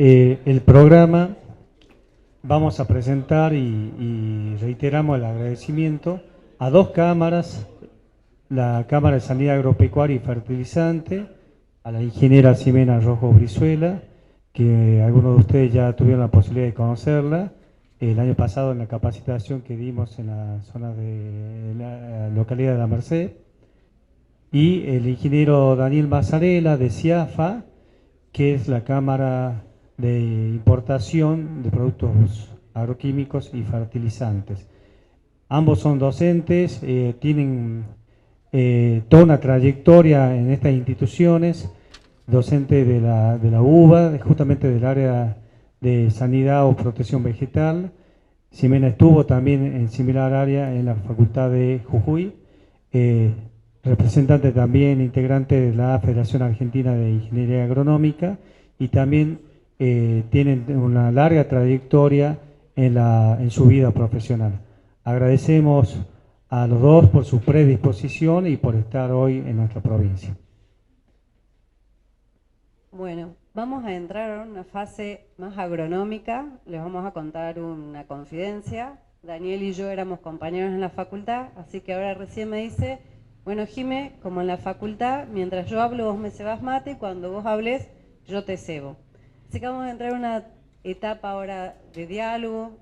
el programa vamos a presentar y reiteramos el agradecimiento a dos cámaras, la Cámara de Sanidad Agropecuaria y Fertilizante, a la ingeniera Ximena Rojo Brizuela, que algunos de ustedes ya tuvieron la posibilidad de conocerla el año pasado en la capacitación que dimos en la zona de la localidad de La Merced, y el ingeniero Daniel Mazzarella de CIAFA, que es la Cámara de Importación de Productos Agroquímicos y Fertilizantes. Ambos son docentes, tienen toda una trayectoria en estas instituciones, docente de la UBA, justamente del área de Sanidad o Protección Vegetal. Ximena estuvo también en similar área en la Facultad de Jujuy, representante también, integrante de la Federación Argentina de Ingeniería Agronómica, y también tienen una larga trayectoria en su vida profesional. Agradecemos a los dos por su predisposición y por estar hoy en nuestra provincia. Bueno, vamos a entrar en una fase más agronómica. Les vamos a contar una confidencia. Daniel y yo éramos compañeros en la facultad, así que ahora recién me dice, bueno, Jime, como en la facultad, mientras yo hablo vos me cebas mate y cuando vos hables yo te cebo. Así que vamos a entrar en una etapa ahora de diálogo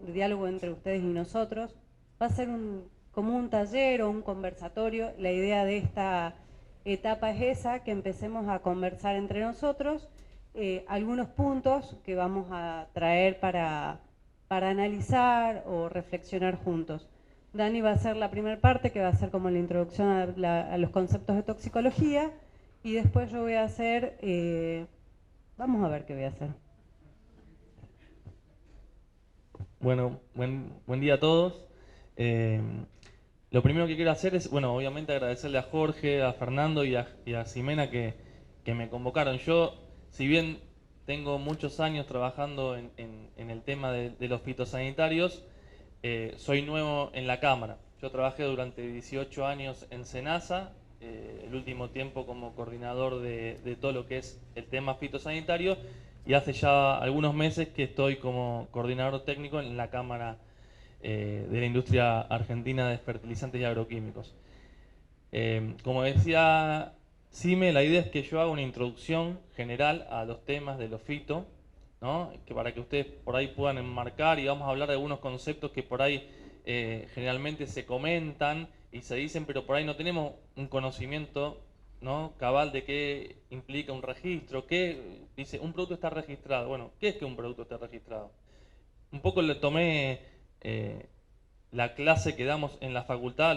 entre ustedes y nosotros. Va a ser como un taller o un conversatorio. La idea de esta etapa es esa, que empecemos a conversar entre nosotros algunos puntos que vamos a traer para analizar o reflexionar juntos. Dani va a hacer la primera parte, que va a ser como la introducción a los conceptos de toxicología, y después yo voy a hacer, vamos a ver qué voy a hacer. Bueno, buen día a todos. Lo primero que quiero hacer es, bueno, obviamente agradecerle a Jorge, a Fernando y a Ximena que me convocaron. Yo, si bien tengo muchos años trabajando en el tema de los fitosanitarios, soy nuevo en la Cámara. Yo trabajé durante 18 años en SENASA, el último tiempo como coordinador de todo lo que es el tema fitosanitario, y hace ya algunos meses que estoy como coordinador técnico en la Cámara de la Industria Argentina de Fertilizantes y Agroquímicos. Como decía Sime, la idea es que yo haga una introducción general a los temas de los fito, ¿no? Que para que ustedes por ahí puedan enmarcar, y vamos a hablar de algunos conceptos que por ahí generalmente se comentan y se dicen, pero por ahí no tenemos un conocimiento, ¿no?, cabal de qué implica un registro. ¿Qué dice un producto está registrado? Bueno, ¿qué es que un producto esté registrado? Un poco le tomé la clase que damos en la facultad,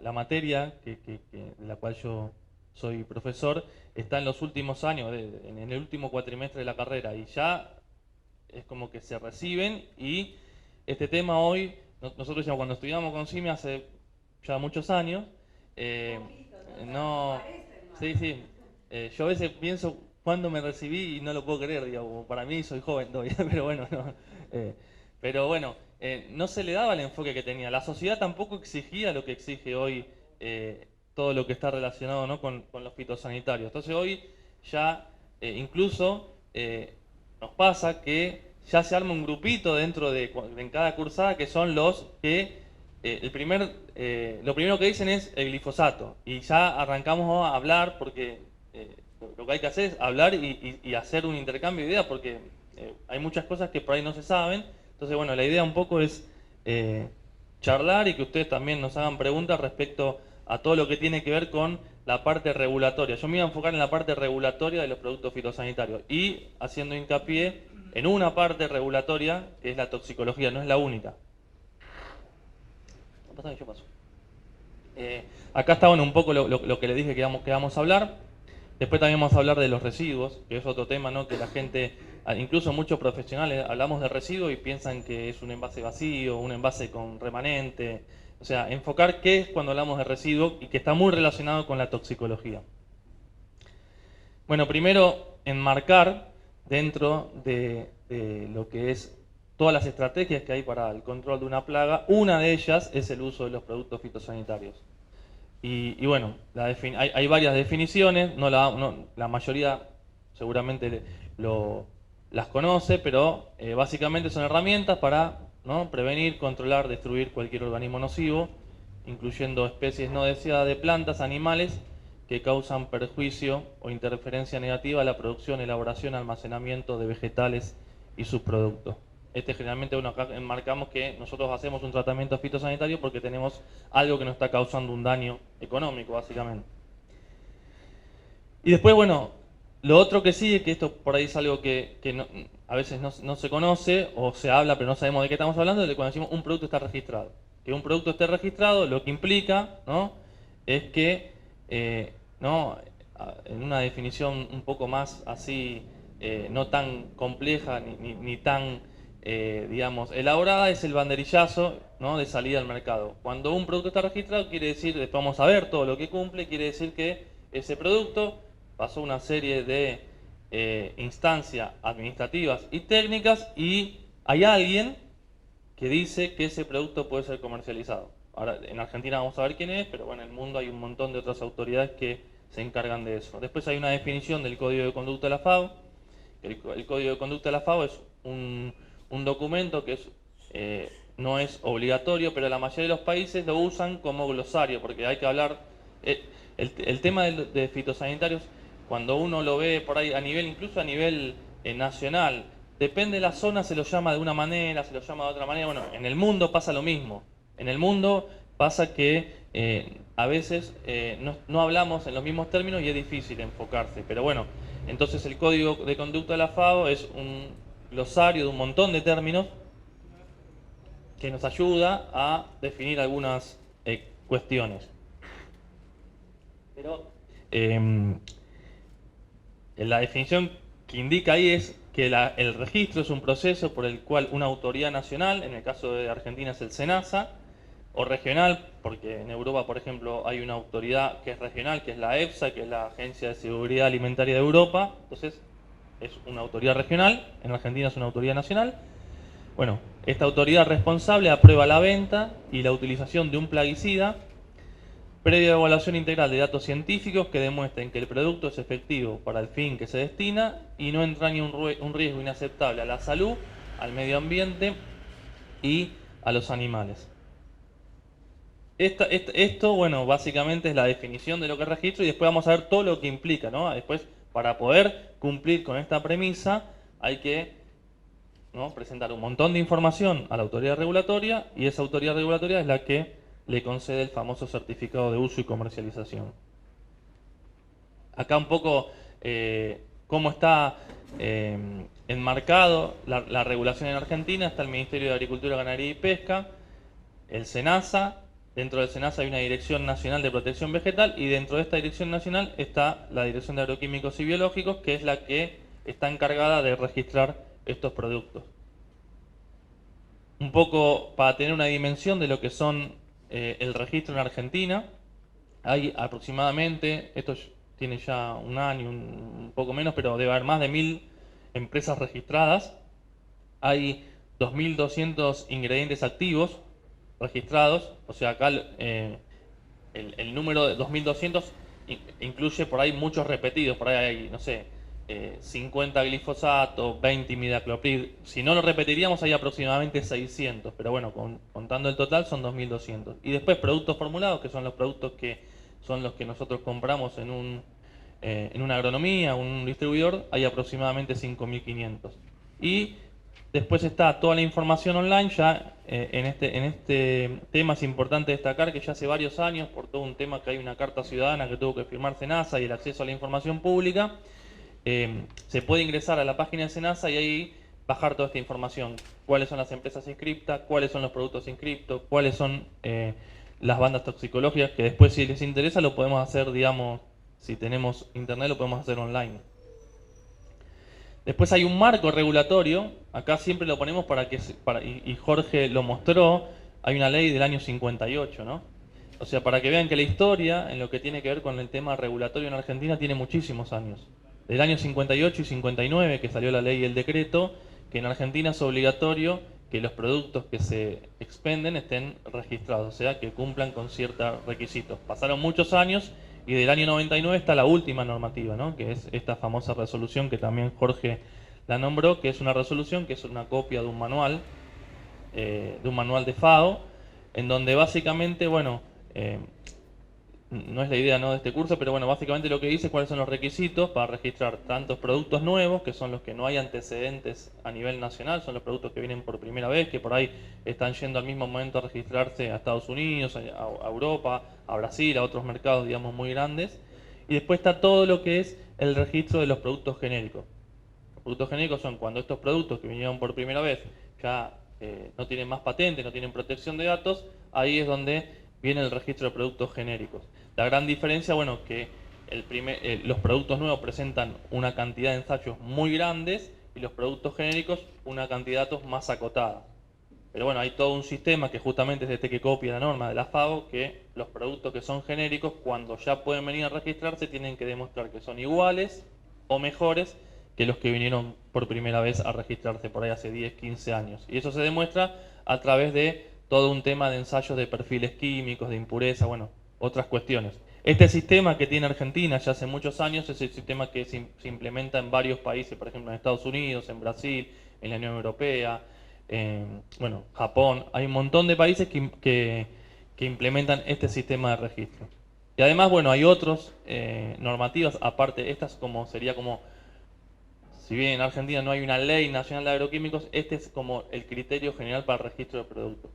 la materia de la cual yo soy profesor, está en los últimos años, en el último cuatrimestre de la carrera, y ya es como que se reciben, y este tema hoy, nosotros ya cuando estudiamos con CIME hace ya muchos años, no, sí, yo a veces pienso cuando me recibí y no lo puedo creer, digamos, para mí soy joven todavía, pero bueno, no, pero bueno, no se le daba el enfoque que tenía. La sociedad tampoco exigía lo que exige hoy todo lo que está relacionado, ¿no?, con los fitosanitarios. Entonces hoy ya incluso nos pasa que ya se arma un grupito dentro en cada cursada que son los que lo primero que dicen es el glifosato, y ya arrancamos a hablar porque lo que hay que hacer es hablar y hacer un intercambio de ideas, porque hay muchas cosas que por ahí no se saben. Entonces, bueno, la idea un poco es charlar y que ustedes también nos hagan preguntas respecto a todo lo que tiene que ver con la parte regulatoria. Yo me iba a enfocar en la parte regulatoria de los productos fitosanitarios y haciendo hincapié en una parte regulatoria que es la toxicología, no es la única. Acá está, bueno, un poco lo que les dije que vamos a hablar. Después también vamos a hablar de los residuos, que es otro tema, ¿no?, que la gente, incluso muchos profesionales, hablamos de residuos y piensan que es un envase vacío, un envase con remanente. O sea, enfocar qué es cuando hablamos de residuos, y que está muy relacionado con la toxicología. Bueno, primero, enmarcar dentro de lo que es todas las estrategias que hay para el control de una plaga. Una de ellas es el uso de los productos fitosanitarios. Y bueno, hay varias definiciones, la mayoría seguramente lo las conoce, pero básicamente son herramientas para, ¿no?, prevenir, controlar, destruir cualquier organismo nocivo, incluyendo especies no deseadas de plantas, animales, que causan perjuicio o interferencia negativa a la producción, elaboración, almacenamiento de vegetales y subproductos. Generalmente, bueno, acá enmarcamos que nosotros hacemos un tratamiento fitosanitario porque tenemos algo que nos está causando un daño económico, básicamente. Y después, bueno, lo otro que sigue, que esto por ahí es algo que a veces no se conoce o se habla pero no sabemos de qué estamos hablando, de cuando decimos un producto está registrado. Que un producto esté registrado lo que implica, ¿no?, es que, ¿no?, en una definición un poco más así, no tan compleja ni tan, digamos, elaborada, es el banderillazo, ¿no?, de salida al mercado. Cuando un producto está registrado, quiere decir, después vamos a ver todo lo que cumple, quiere decir que ese producto pasó una serie de instancias administrativas y técnicas y hay alguien que dice que ese producto puede ser comercializado. Ahora, en Argentina vamos a ver quién es, pero bueno, en el mundo hay un montón de otras autoridades que se encargan de eso. Después hay una definición del Código de Conducta de la FAO. El Código de Conducta de la FAO es un documento que no es obligatorio, pero la mayoría de los países lo usan como glosario, porque hay que hablar... el tema de fitosanitarios, cuando uno lo ve por ahí a nivel, incluso a nivel nacional, depende de la zona, se lo llama de una manera, se lo llama de otra manera. Bueno, en el mundo pasa lo mismo. En el mundo pasa que a veces no hablamos en los mismos términos y es difícil enfocarse. Pero bueno, entonces el Código de Conducta de la FAO es un glosario de un montón de términos que nos ayuda a definir algunas cuestiones. Pero la definición que indica ahí es que el registro es un proceso por el cual una autoridad nacional, en el caso de Argentina es el SENASA, o regional, porque en Europa, por ejemplo, hay una autoridad que es regional, que es la EFSA, que es la Agencia de Seguridad Alimentaria de Europa, entonces es una autoridad regional, en Argentina es una autoridad nacional. Bueno, esta autoridad responsable aprueba la venta y la utilización de un plaguicida previa evaluación integral de datos científicos que demuestren que el producto es efectivo para el fin que se destina y no entraña un riesgo inaceptable a la salud, al medio ambiente y a los animales. Esto, bueno, básicamente es la definición de lo que es registro y después vamos a ver todo lo que implica, ¿no? Después, para poder cumplir con esta premisa, hay que, ¿no?, presentar un montón de información a la autoridad regulatoria y esa autoridad regulatoria es la que le concede el famoso certificado de uso y comercialización. Acá un poco cómo está enmarcado la regulación en Argentina. Está el Ministerio de Agricultura, Ganadería y Pesca, el SENASA. Dentro del SENASA hay una Dirección Nacional de Protección Vegetal y dentro de esta Dirección Nacional está la Dirección de Agroquímicos y Biológicos, que es la que está encargada de registrar estos productos. Un poco para tener una dimensión de lo que son el registro en Argentina, hay aproximadamente, esto tiene ya un año, un poco menos, pero debe haber más de 1000 empresas registradas. Hay 2.200 ingredientes activos registrados, o sea, acá el número de 2.200 incluye por ahí muchos repetidos, por ahí hay, no sé, 50 glifosato, 20 imidacloprid. Si no lo repetiríamos hay aproximadamente 600, pero bueno, contando el total son 2.200. Y después productos formulados, que son los productos que son los que nosotros compramos en una agronomía, un distribuidor, hay aproximadamente 5.500. Y después está toda la información online. Ya en este tema es importante destacar que ya hace varios años, por todo un tema que hay una carta ciudadana que tuvo que firmar SENASA y el acceso a la información pública, se puede ingresar a la página de SENASA y ahí bajar toda esta información. Cuáles son las empresas inscriptas, cuáles son los productos inscriptos, cuáles son las bandas toxicológicas, que después si les interesa lo podemos hacer, digamos, si tenemos internet lo podemos hacer online. Después hay un marco regulatorio, acá siempre lo ponemos y Jorge lo mostró, hay una ley del año 58, ¿no? O sea, para que vean que la historia en lo que tiene que ver con el tema regulatorio en Argentina tiene muchísimos años. Del año 58 y 59 que salió la ley y el decreto, que en Argentina es obligatorio que los productos que se expenden estén registrados, o sea, que cumplan con ciertos requisitos. Pasaron muchos años y del año 99 está la última normativa, ¿no?, que es esta famosa resolución que también Jorge la nombró, que es una resolución, que es una copia de un manual de FAO, en donde básicamente, bueno, no es la idea, ¿no?, de este curso, pero bueno, básicamente lo que dice es cuáles son los requisitos para registrar tantos productos nuevos, que son los que no hay antecedentes a nivel nacional, son los productos que vienen por primera vez, que por ahí están yendo al mismo momento a registrarse a Estados Unidos, a Europa, a Brasil, a otros mercados, digamos, muy grandes. Y después está todo lo que es el registro de los productos genéricos. Los productos genéricos son cuando estos productos que vinieron por primera vez ya no tienen más patente, no tienen protección de datos, ahí es donde viene el registro de productos genéricos. La gran diferencia, bueno, que los productos nuevos presentan una cantidad de ensayos muy grandes y los productos genéricos una cantidad de datos más acotada. Pero bueno, hay todo un sistema que justamente es este que copia la norma de la FAO, que los productos que son genéricos, cuando ya pueden venir a registrarse, tienen que demostrar que son iguales o mejores que los que vinieron por primera vez a registrarse por ahí hace 10, 15 años. Y eso se demuestra a través de todo un tema de ensayos de perfiles químicos, de impureza, bueno, otras cuestiones. Este sistema que tiene Argentina ya hace muchos años es el sistema que se implementa en varios países, por ejemplo en Estados Unidos, en Brasil, en la Unión Europea, bueno, Japón. Hay un montón de países que implementan este sistema de registro. Y además, bueno, hay otras normativas, aparte, estas sería como, si bien en Argentina no hay una ley nacional de agroquímicos, este es como el criterio general para el registro de productos.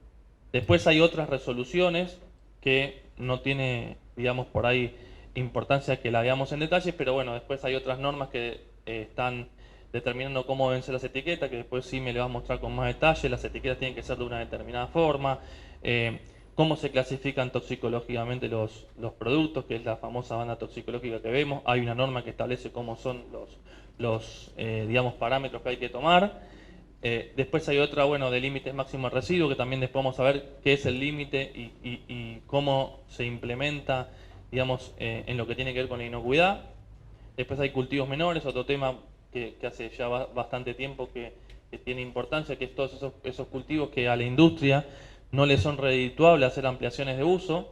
Después hay otras resoluciones que no tiene, digamos, por ahí importancia que la veamos en detalle, pero bueno, después hay otras normas que están determinando cómo deben ser las etiquetas, que después sí me le va a mostrar con más detalle. Las etiquetas tienen que ser de una determinada forma, cómo se clasifican toxicológicamente los productos, que es la famosa banda toxicológica que vemos. Hay una norma que establece cómo son los digamos, parámetros que hay que tomar. Después hay otra, bueno, de límites máximos de residuo, que también después vamos a ver qué es el límite y cómo se implementa, digamos, en lo que tiene que ver con la inocuidad. Después hay cultivos menores, otro tema que hace ya bastante tiempo que tiene importancia, que es todos esos cultivos que a la industria no le son redituables hacer ampliaciones de uso.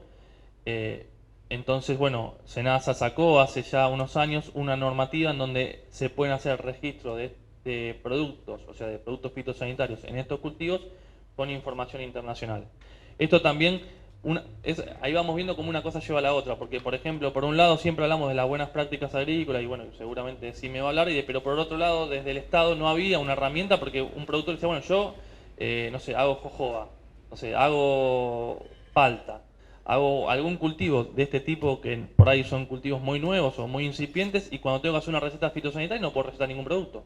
Entonces, bueno, SENASA sacó hace ya unos años una normativa en donde se pueden hacer registro de productos, o sea, de productos fitosanitarios en estos cultivos con información internacional. Esto también, ahí vamos viendo cómo una cosa lleva a la otra, porque por ejemplo, por un lado siempre hablamos de las buenas prácticas agrícolas, y bueno, seguramente sí me va a hablar, pero por otro lado, desde el Estado no había una herramienta, porque un productor dice, bueno, yo, no sé, hago jojoba, no sé, hago palta, hago algún cultivo de este tipo que por ahí son cultivos muy nuevos o muy incipientes, y cuando tengo que hacer una receta fitosanitaria no puedo recetar ningún producto,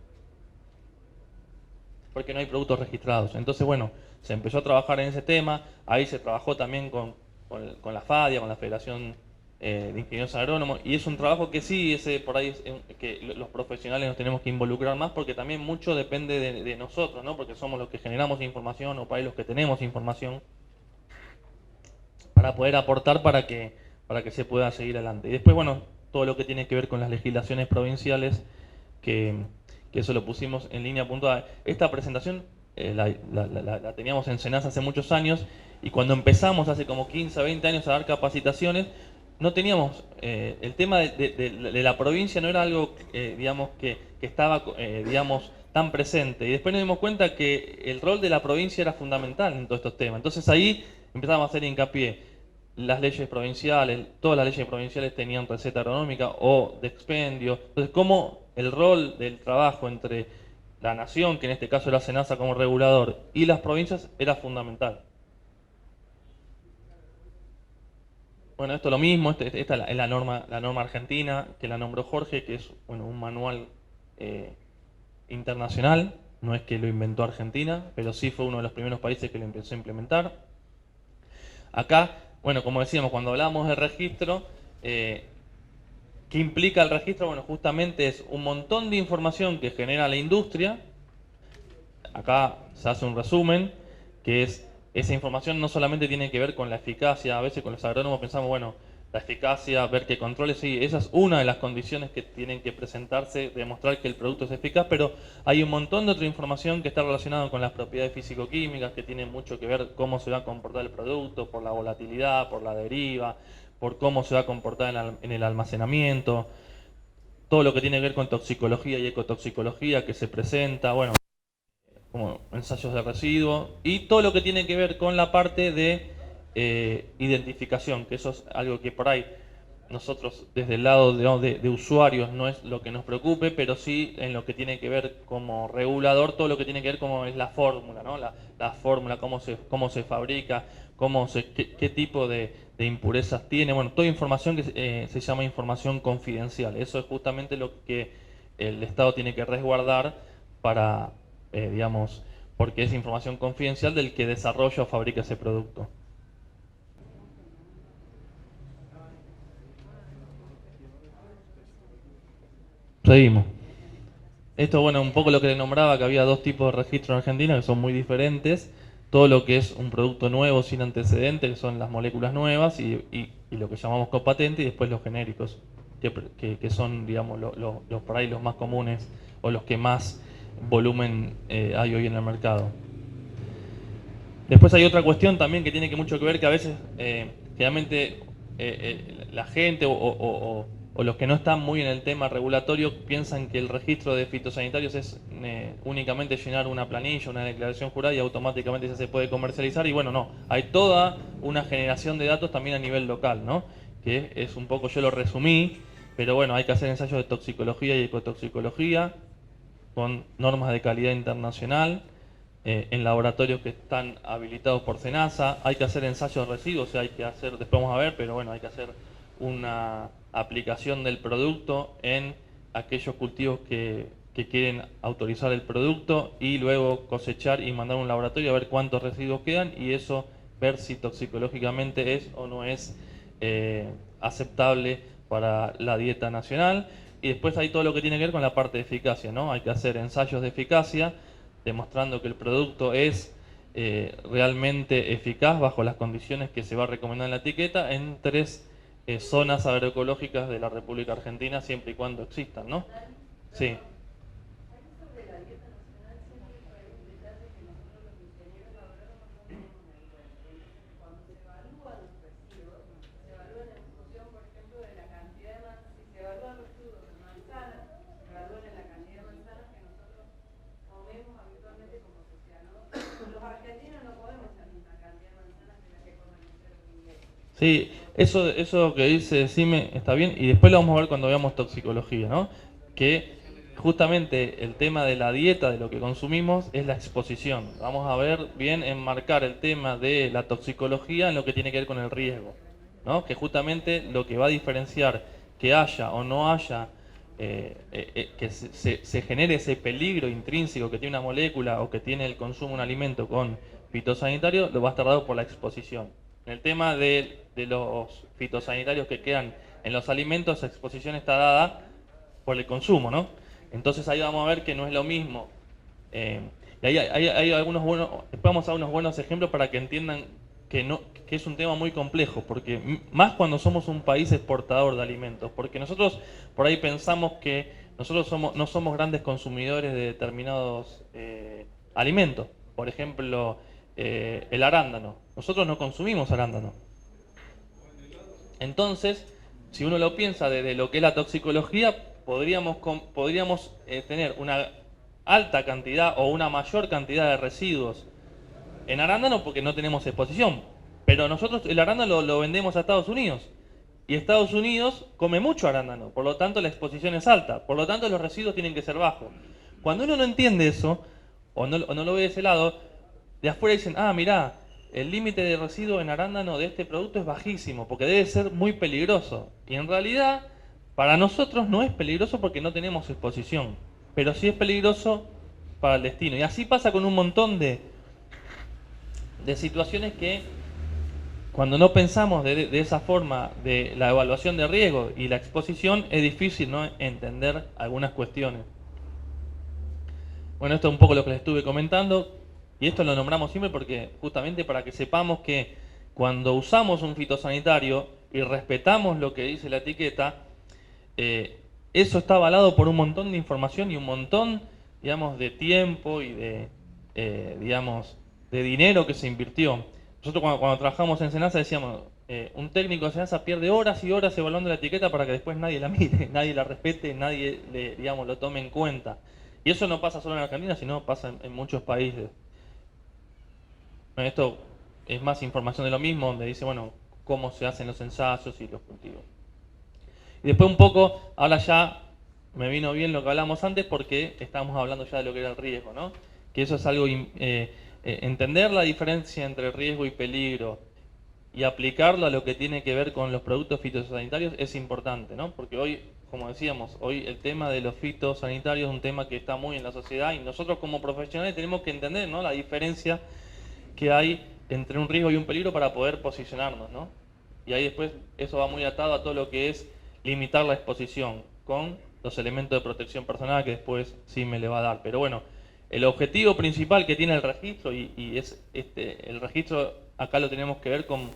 porque no hay productos registrados. Entonces, bueno, se empezó a trabajar en ese tema. Ahí se trabajó también con la FADIA, con la Federación de Ingenieros Agrónomos, y es un trabajo que sí, por ahí que los profesionales nos tenemos que involucrar más, porque también mucho depende de nosotros, ¿no? Porque somos los que generamos información, o por ahí los que tenemos información, para poder aportar para que se pueda seguir adelante. Y después, bueno, todo lo que tiene que ver con las legislaciones provinciales, que eso lo pusimos en línea puntual. Esta presentación la teníamos en SENASA hace muchos años, y cuando empezamos hace como 15, 20 años a dar capacitaciones, no teníamos, el tema de la provincia no era algo, digamos, que estaba, digamos, tan presente. Y después nos dimos cuenta que el rol de la provincia era fundamental en todos estos temas. Entonces ahí empezamos a hacer hincapié. Las leyes provinciales, todas las leyes provinciales tenían receta agronómica o de expendio. Entonces, cómo el rol del trabajo entre la nación, que en este caso era SENASA como regulador, y las provincias era fundamental. Bueno, esto es lo mismo, esta es la norma argentina, que la nombró Jorge, que es, bueno, un manual internacional. No es que lo inventó Argentina, pero sí fue uno de los primeros países que lo empezó a implementar. Acá, bueno, como decíamos, cuando hablamos de registro, ¿qué implica el registro? Bueno, justamente es un montón de información que genera la industria. Acá se hace un resumen, que es, esa información no solamente tiene que ver con la eficacia. A veces con los agrónomos pensamos, bueno, la eficacia, ver qué controles, sí, esa es una de las condiciones que tienen que presentarse, demostrar que el producto es eficaz, pero hay un montón de otra información que está relacionada con las propiedades físico-químicas, que tienen mucho que ver cómo se va a comportar el producto, por la volatilidad, por la deriva, por cómo se va a comportar en el almacenamiento. todo lo que tiene que ver con toxicología y ecotoxicología que se presenta, bueno, como ensayos de residuos, y todo lo que tiene que ver con la parte de identificación, que eso es algo que por ahí nosotros desde el lado de usuarios no es lo que nos preocupe, pero sí en lo que tiene que ver como regulador, todo lo que tiene que ver como es la fórmula, ¿no? La fórmula, cómo se fabrica, qué tipo de impurezas tiene, bueno, toda información que se llama información confidencial. Eso es justamente lo que el Estado tiene que resguardar para, digamos, porque es información confidencial del que desarrolla o fabrica ese producto. Seguimos. Esto, bueno, un poco lo que le nombraba, que había dos tipos de registro en Argentina que son muy diferentes. Todo lo que es un producto nuevo sin antecedentes, que son las moléculas nuevas, y lo que llamamos copatente, y después los genéricos, que son, digamos, los por ahí los más comunes o los que más volumen hay hoy en el mercado. Después hay otra cuestión también que tiene mucho que ver, que a veces generalmente la gente o los que no están muy en el tema regulatorio piensan que el registro de fitosanitarios es únicamente llenar una planilla, una declaración jurada y automáticamente ya se puede comercializar. Y bueno, no, hay toda una generación de datos también a nivel local, ¿no? Que es un poco, yo lo resumí, pero bueno, hay que hacer ensayos de toxicología y ecotoxicología con normas de calidad internacional. En laboratorios que están habilitados por SENASA, hay que hacer ensayos de residuos, hay que hacer, después vamos a ver, pero bueno, hay que hacer una aplicación del producto en aquellos cultivos que quieren autorizar el producto y luego cosechar y mandar a un laboratorio a ver cuántos residuos quedan y eso ver si toxicológicamente es o no es aceptable para la dieta nacional. Y después hay todo lo que tiene que ver con la parte de eficacia, ¿no? Hay que hacer ensayos de eficacia demostrando que el producto es realmente eficaz bajo las condiciones que se va a recomendar en la etiqueta en 3 zonas agroecológicas de la República Argentina, siempre y cuando existan, ¿no? Sí. Sí, eso que dice Sime está bien, y después lo vamos a ver cuando veamos toxicología, ¿no? Que justamente el tema de la dieta, de lo que consumimos, es la exposición. Vamos a ver bien enmarcar el tema de la toxicología en lo que tiene que ver con el riesgo, ¿no? Que justamente lo que va a diferenciar que haya o no haya, que se genere ese peligro intrínseco que tiene una molécula o que tiene el consumo de un alimento con fitosanitario, lo va a estar dado por la exposición. En el tema de los fitosanitarios que quedan en los alimentos, esa exposición está dada por el consumo, ¿no? Entonces ahí vamos a ver que no es lo mismo. Y hay algunos buenos, después vamos a unos buenos ejemplos para que entiendan que es un tema muy complejo, porque más cuando somos un país exportador de alimentos, porque nosotros por ahí pensamos que nosotros no somos grandes consumidores de determinados alimentos. Por ejemplo, el arándano. Nosotros no consumimos arándano. Entonces, si uno lo piensa desde lo que es la toxicología, podríamos tener una alta cantidad o una mayor cantidad de residuos en arándano porque no tenemos exposición. Pero nosotros el arándano lo vendemos a Estados Unidos. Y Estados Unidos come mucho arándano, por lo tanto la exposición es alta, por lo tanto los residuos tienen que ser bajos. Cuando uno no entiende eso, o no lo ve de ese lado, de afuera dicen, ah, mirá, el límite de residuo en arándano de este producto es bajísimo, porque debe ser muy peligroso. Y en realidad, para nosotros no es peligroso porque no tenemos exposición, pero sí es peligroso para el destino. Y así pasa con un montón de situaciones que, cuando no pensamos de esa forma de la evaluación de riesgo y la exposición, es difícil, ¿no?, entender algunas cuestiones. Bueno, esto es un poco lo que les estuve comentando. Y esto lo nombramos siempre porque justamente para que sepamos que cuando usamos un fitosanitario y respetamos lo que dice la etiqueta, eso está avalado por un montón de información y un montón, digamos, de tiempo y digamos, de dinero que se invirtió. Nosotros cuando trabajamos en SENASA decíamos, un técnico de enseñanza pierde horas y horas evaluando la etiqueta para que después nadie la mire, nadie la respete, nadie digamos, lo tome en cuenta. Y eso no pasa solo en Argentina, sino pasa en muchos países. Bueno, esto es más información de lo mismo, donde dice, bueno, cómo se hacen los ensayos y los cultivos. Y después un poco, ahora ya me vino bien lo que hablamos antes porque estábamos hablando ya de lo que era el riesgo, ¿no? Que eso es algo, entender la diferencia entre riesgo y peligro y aplicarlo a lo que tiene que ver con los productos fitosanitarios es importante, ¿no? Porque hoy, como decíamos, hoy el tema de los fitosanitarios es un tema que está muy en la sociedad y nosotros como profesionales tenemos que entender, ¿no?, la diferencia que hay entre un riesgo y un peligro para poder posicionarnos, ¿no? Y ahí después eso va muy atado a todo lo que es limitar la exposición con los elementos de protección personal que después sí me le va a dar. Pero bueno, el objetivo principal que tiene el registro, y es el registro acá lo tenemos que ver con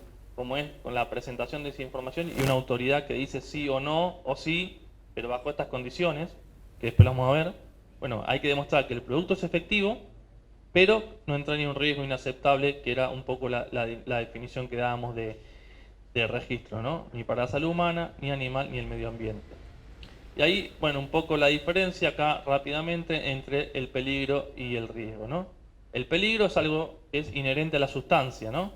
la presentación de esa información y una autoridad que dice sí o no, o sí, pero bajo estas condiciones, que después las vamos a ver. Bueno, hay que demostrar que el producto es efectivo, pero no entra ni un riesgo inaceptable, que era un poco la definición que dábamos de registro, ¿no? Ni para la salud humana, ni animal, ni el medio ambiente. Y ahí, bueno, un poco la diferencia acá rápidamente entre el peligro y el riesgo, ¿no? El peligro es algo que es inherente a la sustancia, ¿no?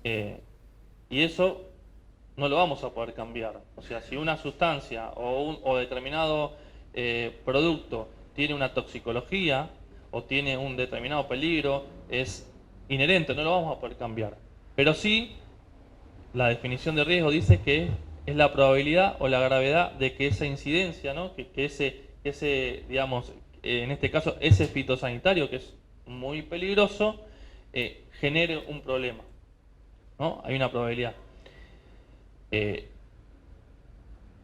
Y eso no lo vamos a poder cambiar. O sea, si una sustancia o determinado producto tiene una toxicología o tiene un determinado peligro, es inherente, no lo vamos a poder cambiar. Pero sí, la definición de riesgo dice que es la probabilidad o la gravedad de que esa incidencia, ¿no?, que ese, digamos, en este caso, ese fitosanitario, que es muy peligroso, genere un problema, ¿no? Hay una probabilidad.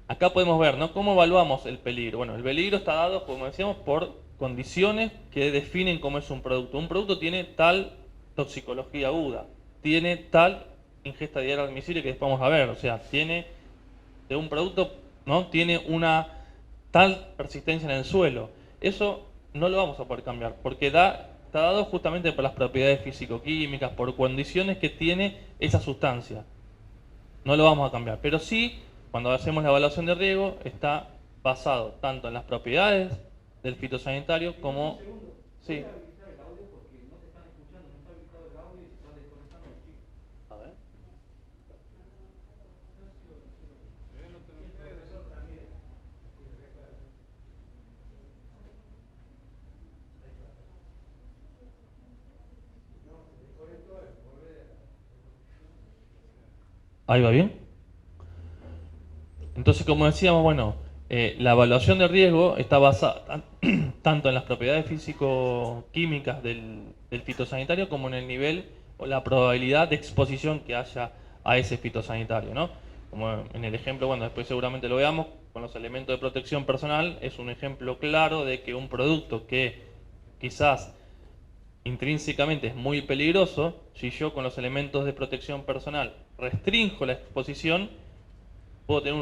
Acá podemos ver, ¿no?, cómo evaluamos el peligro. Bueno, el peligro está dado, como decíamos, por condiciones que definen cómo es un producto. Un producto tiene tal toxicología aguda, tiene tal ingesta diaria admisible, que después vamos a ver, o sea, tiene de un producto, ¿no?, tiene una tal persistencia en el suelo. Eso no lo vamos a poder cambiar, porque está dado justamente por las propiedades físico-químicas, por condiciones que tiene esa sustancia. No lo vamos a cambiar, pero sí, cuando hacemos la evaluación de riesgo, está basado tanto en las propiedades del fitosanitario como... Sí. A ver. Ahí va bien. Entonces, como decíamos, bueno, la evaluación de riesgo está basada tanto en las propiedades físico-químicas del fitosanitario como en el nivel o la probabilidad de exposición que haya a ese fitosanitario, ¿no? Como en el ejemplo, bueno, después seguramente lo veamos, con los elementos de protección personal, es un ejemplo claro de que un producto que quizás intrínsecamente es muy peligroso, si yo con los elementos de protección personal restringo la exposición, puedo tener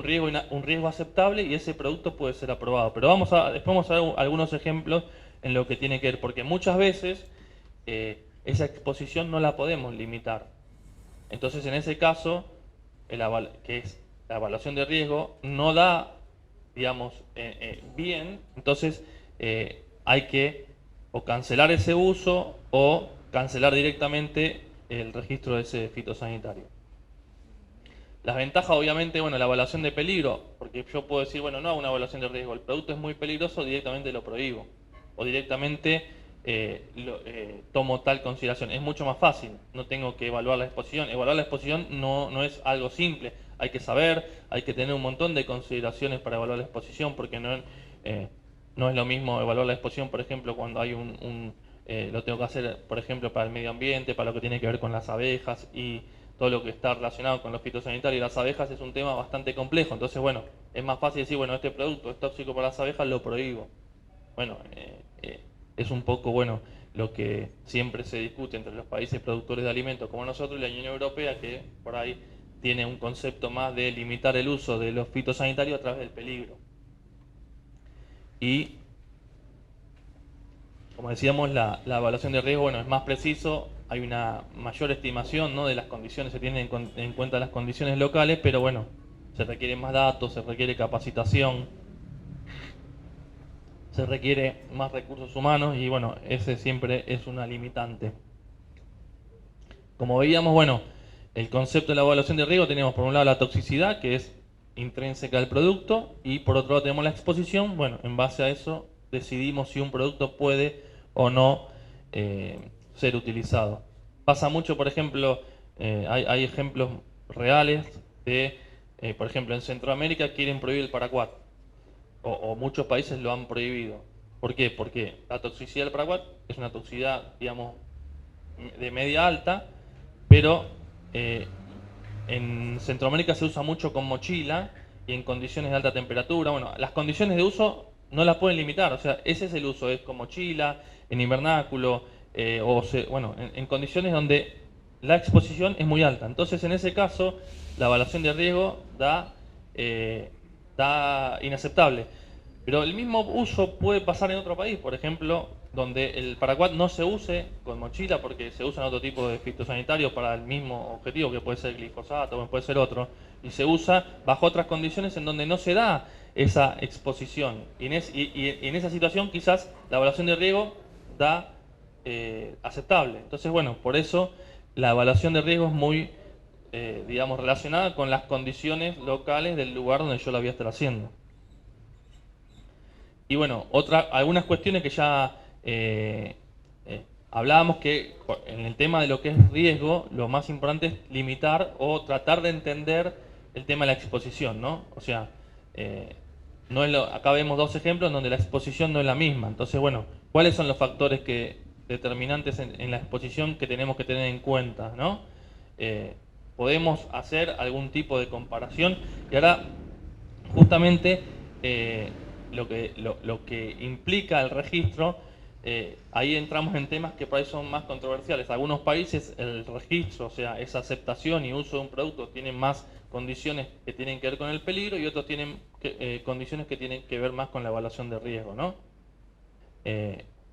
un riesgo aceptable y ese producto puede ser aprobado. Pero después vamos a ver algunos ejemplos en lo que tiene que ver, porque muchas veces esa exposición no la podemos limitar. Entonces, en ese caso, que es la evaluación de riesgo, no da, digamos, bien, entonces hay que o cancelar ese uso o cancelar directamente el registro de ese fitosanitario. Las ventajas, obviamente, bueno, la evaluación de peligro, porque yo puedo decir, bueno, no hago una evaluación de riesgo, el producto es muy peligroso, directamente lo prohíbo, o directamente tomo tal consideración. Es mucho más fácil, no tengo que evaluar la exposición. Evaluar la exposición no es algo simple, hay que saber, hay que tener un montón de consideraciones para evaluar la exposición, porque no es lo mismo evaluar la exposición, por ejemplo, cuando hay lo tengo que hacer, por ejemplo, para el medio ambiente, para lo que tiene que ver con las abejas y todo lo que está relacionado con los fitosanitarios y las abejas es un tema bastante complejo. Entonces, bueno, es más fácil decir, bueno, este producto es tóxico para las abejas, lo prohíbo. Bueno, es un poco, bueno, lo que siempre se discute entre los países productores de alimentos como nosotros y la Unión Europea, que por ahí tiene un concepto más de limitar el uso de los fitosanitarios a través del peligro. Y, como decíamos, la evaluación de riesgo, bueno, es más preciso hay una mayor estimación, ¿no?, de las condiciones, se tienen en cuenta las condiciones locales, pero bueno, se requieren más datos, se requiere capacitación, se requiere más recursos humanos y bueno, ese siempre es una limitante. Como veíamos, bueno, el concepto de la evaluación de riesgo tenemos por un lado la toxicidad, que es intrínseca al producto, y por otro lado tenemos la exposición. Bueno, en base a eso decidimos si un producto puede o no ser utilizado. Pasa mucho, por ejemplo, hay ejemplos reales de, por ejemplo, en Centroamérica quieren prohibir el paraquat, o muchos países lo han prohibido. ¿Por qué? Porque la toxicidad del paraquat es una toxicidad, digamos, de media alta, pero en Centroamérica se usa mucho con mochila y en condiciones de alta temperatura. Bueno, las condiciones de uso no las pueden limitar, o sea, ese es el uso, es con mochila, en invernáculo, bueno, en condiciones donde la exposición es muy alta. Entonces, en ese caso, la evaluación de riesgo da inaceptable. Pero el mismo uso puede pasar en otro país, por ejemplo, donde el paraquat no se use con mochila porque se usan otro tipo de fitosanitarios para el mismo objetivo, que puede ser glifosato o puede ser otro, y se usa bajo otras condiciones en donde no se da esa exposición. Y en esa situación quizás la evaluación de riesgo da aceptable. Entonces, bueno, por eso la evaluación de riesgo es muy, digamos, relacionada con las condiciones locales del lugar donde yo la voy a estar haciendo. Y bueno, algunas cuestiones que ya hablábamos, que en el tema de lo que es riesgo, lo más importante es limitar o tratar de entender el tema de la exposición, ¿no? O sea, acá vemos dos ejemplos en donde la exposición no es la misma. Entonces, bueno, ¿cuáles son los factores determinantes en la exposición que tenemos que tener en cuenta, ¿no? Podemos hacer algún tipo de comparación y ahora justamente lo que implica el registro, ahí entramos en temas que por ahí son más controversiales. Algunos países el registro, o sea, esa aceptación y uso de un producto, tienen más condiciones que tienen que ver con el peligro y otros tienen condiciones que tienen que ver más con la evaluación de riesgo, ¿no?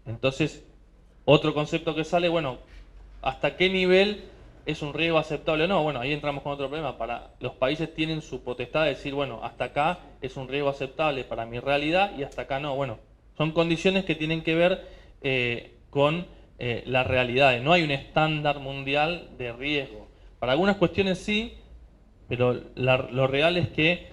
Entonces, otro concepto que sale, bueno, ¿hasta qué nivel es un riesgo aceptable o no? Bueno, ahí entramos con otro problema. Los países tienen su potestad de decir, bueno, hasta acá es un riesgo aceptable para mi realidad y hasta acá no. Bueno, son condiciones que tienen que ver con la realidad. No hay un estándar mundial de riesgo. Para algunas cuestiones sí, pero lo real es que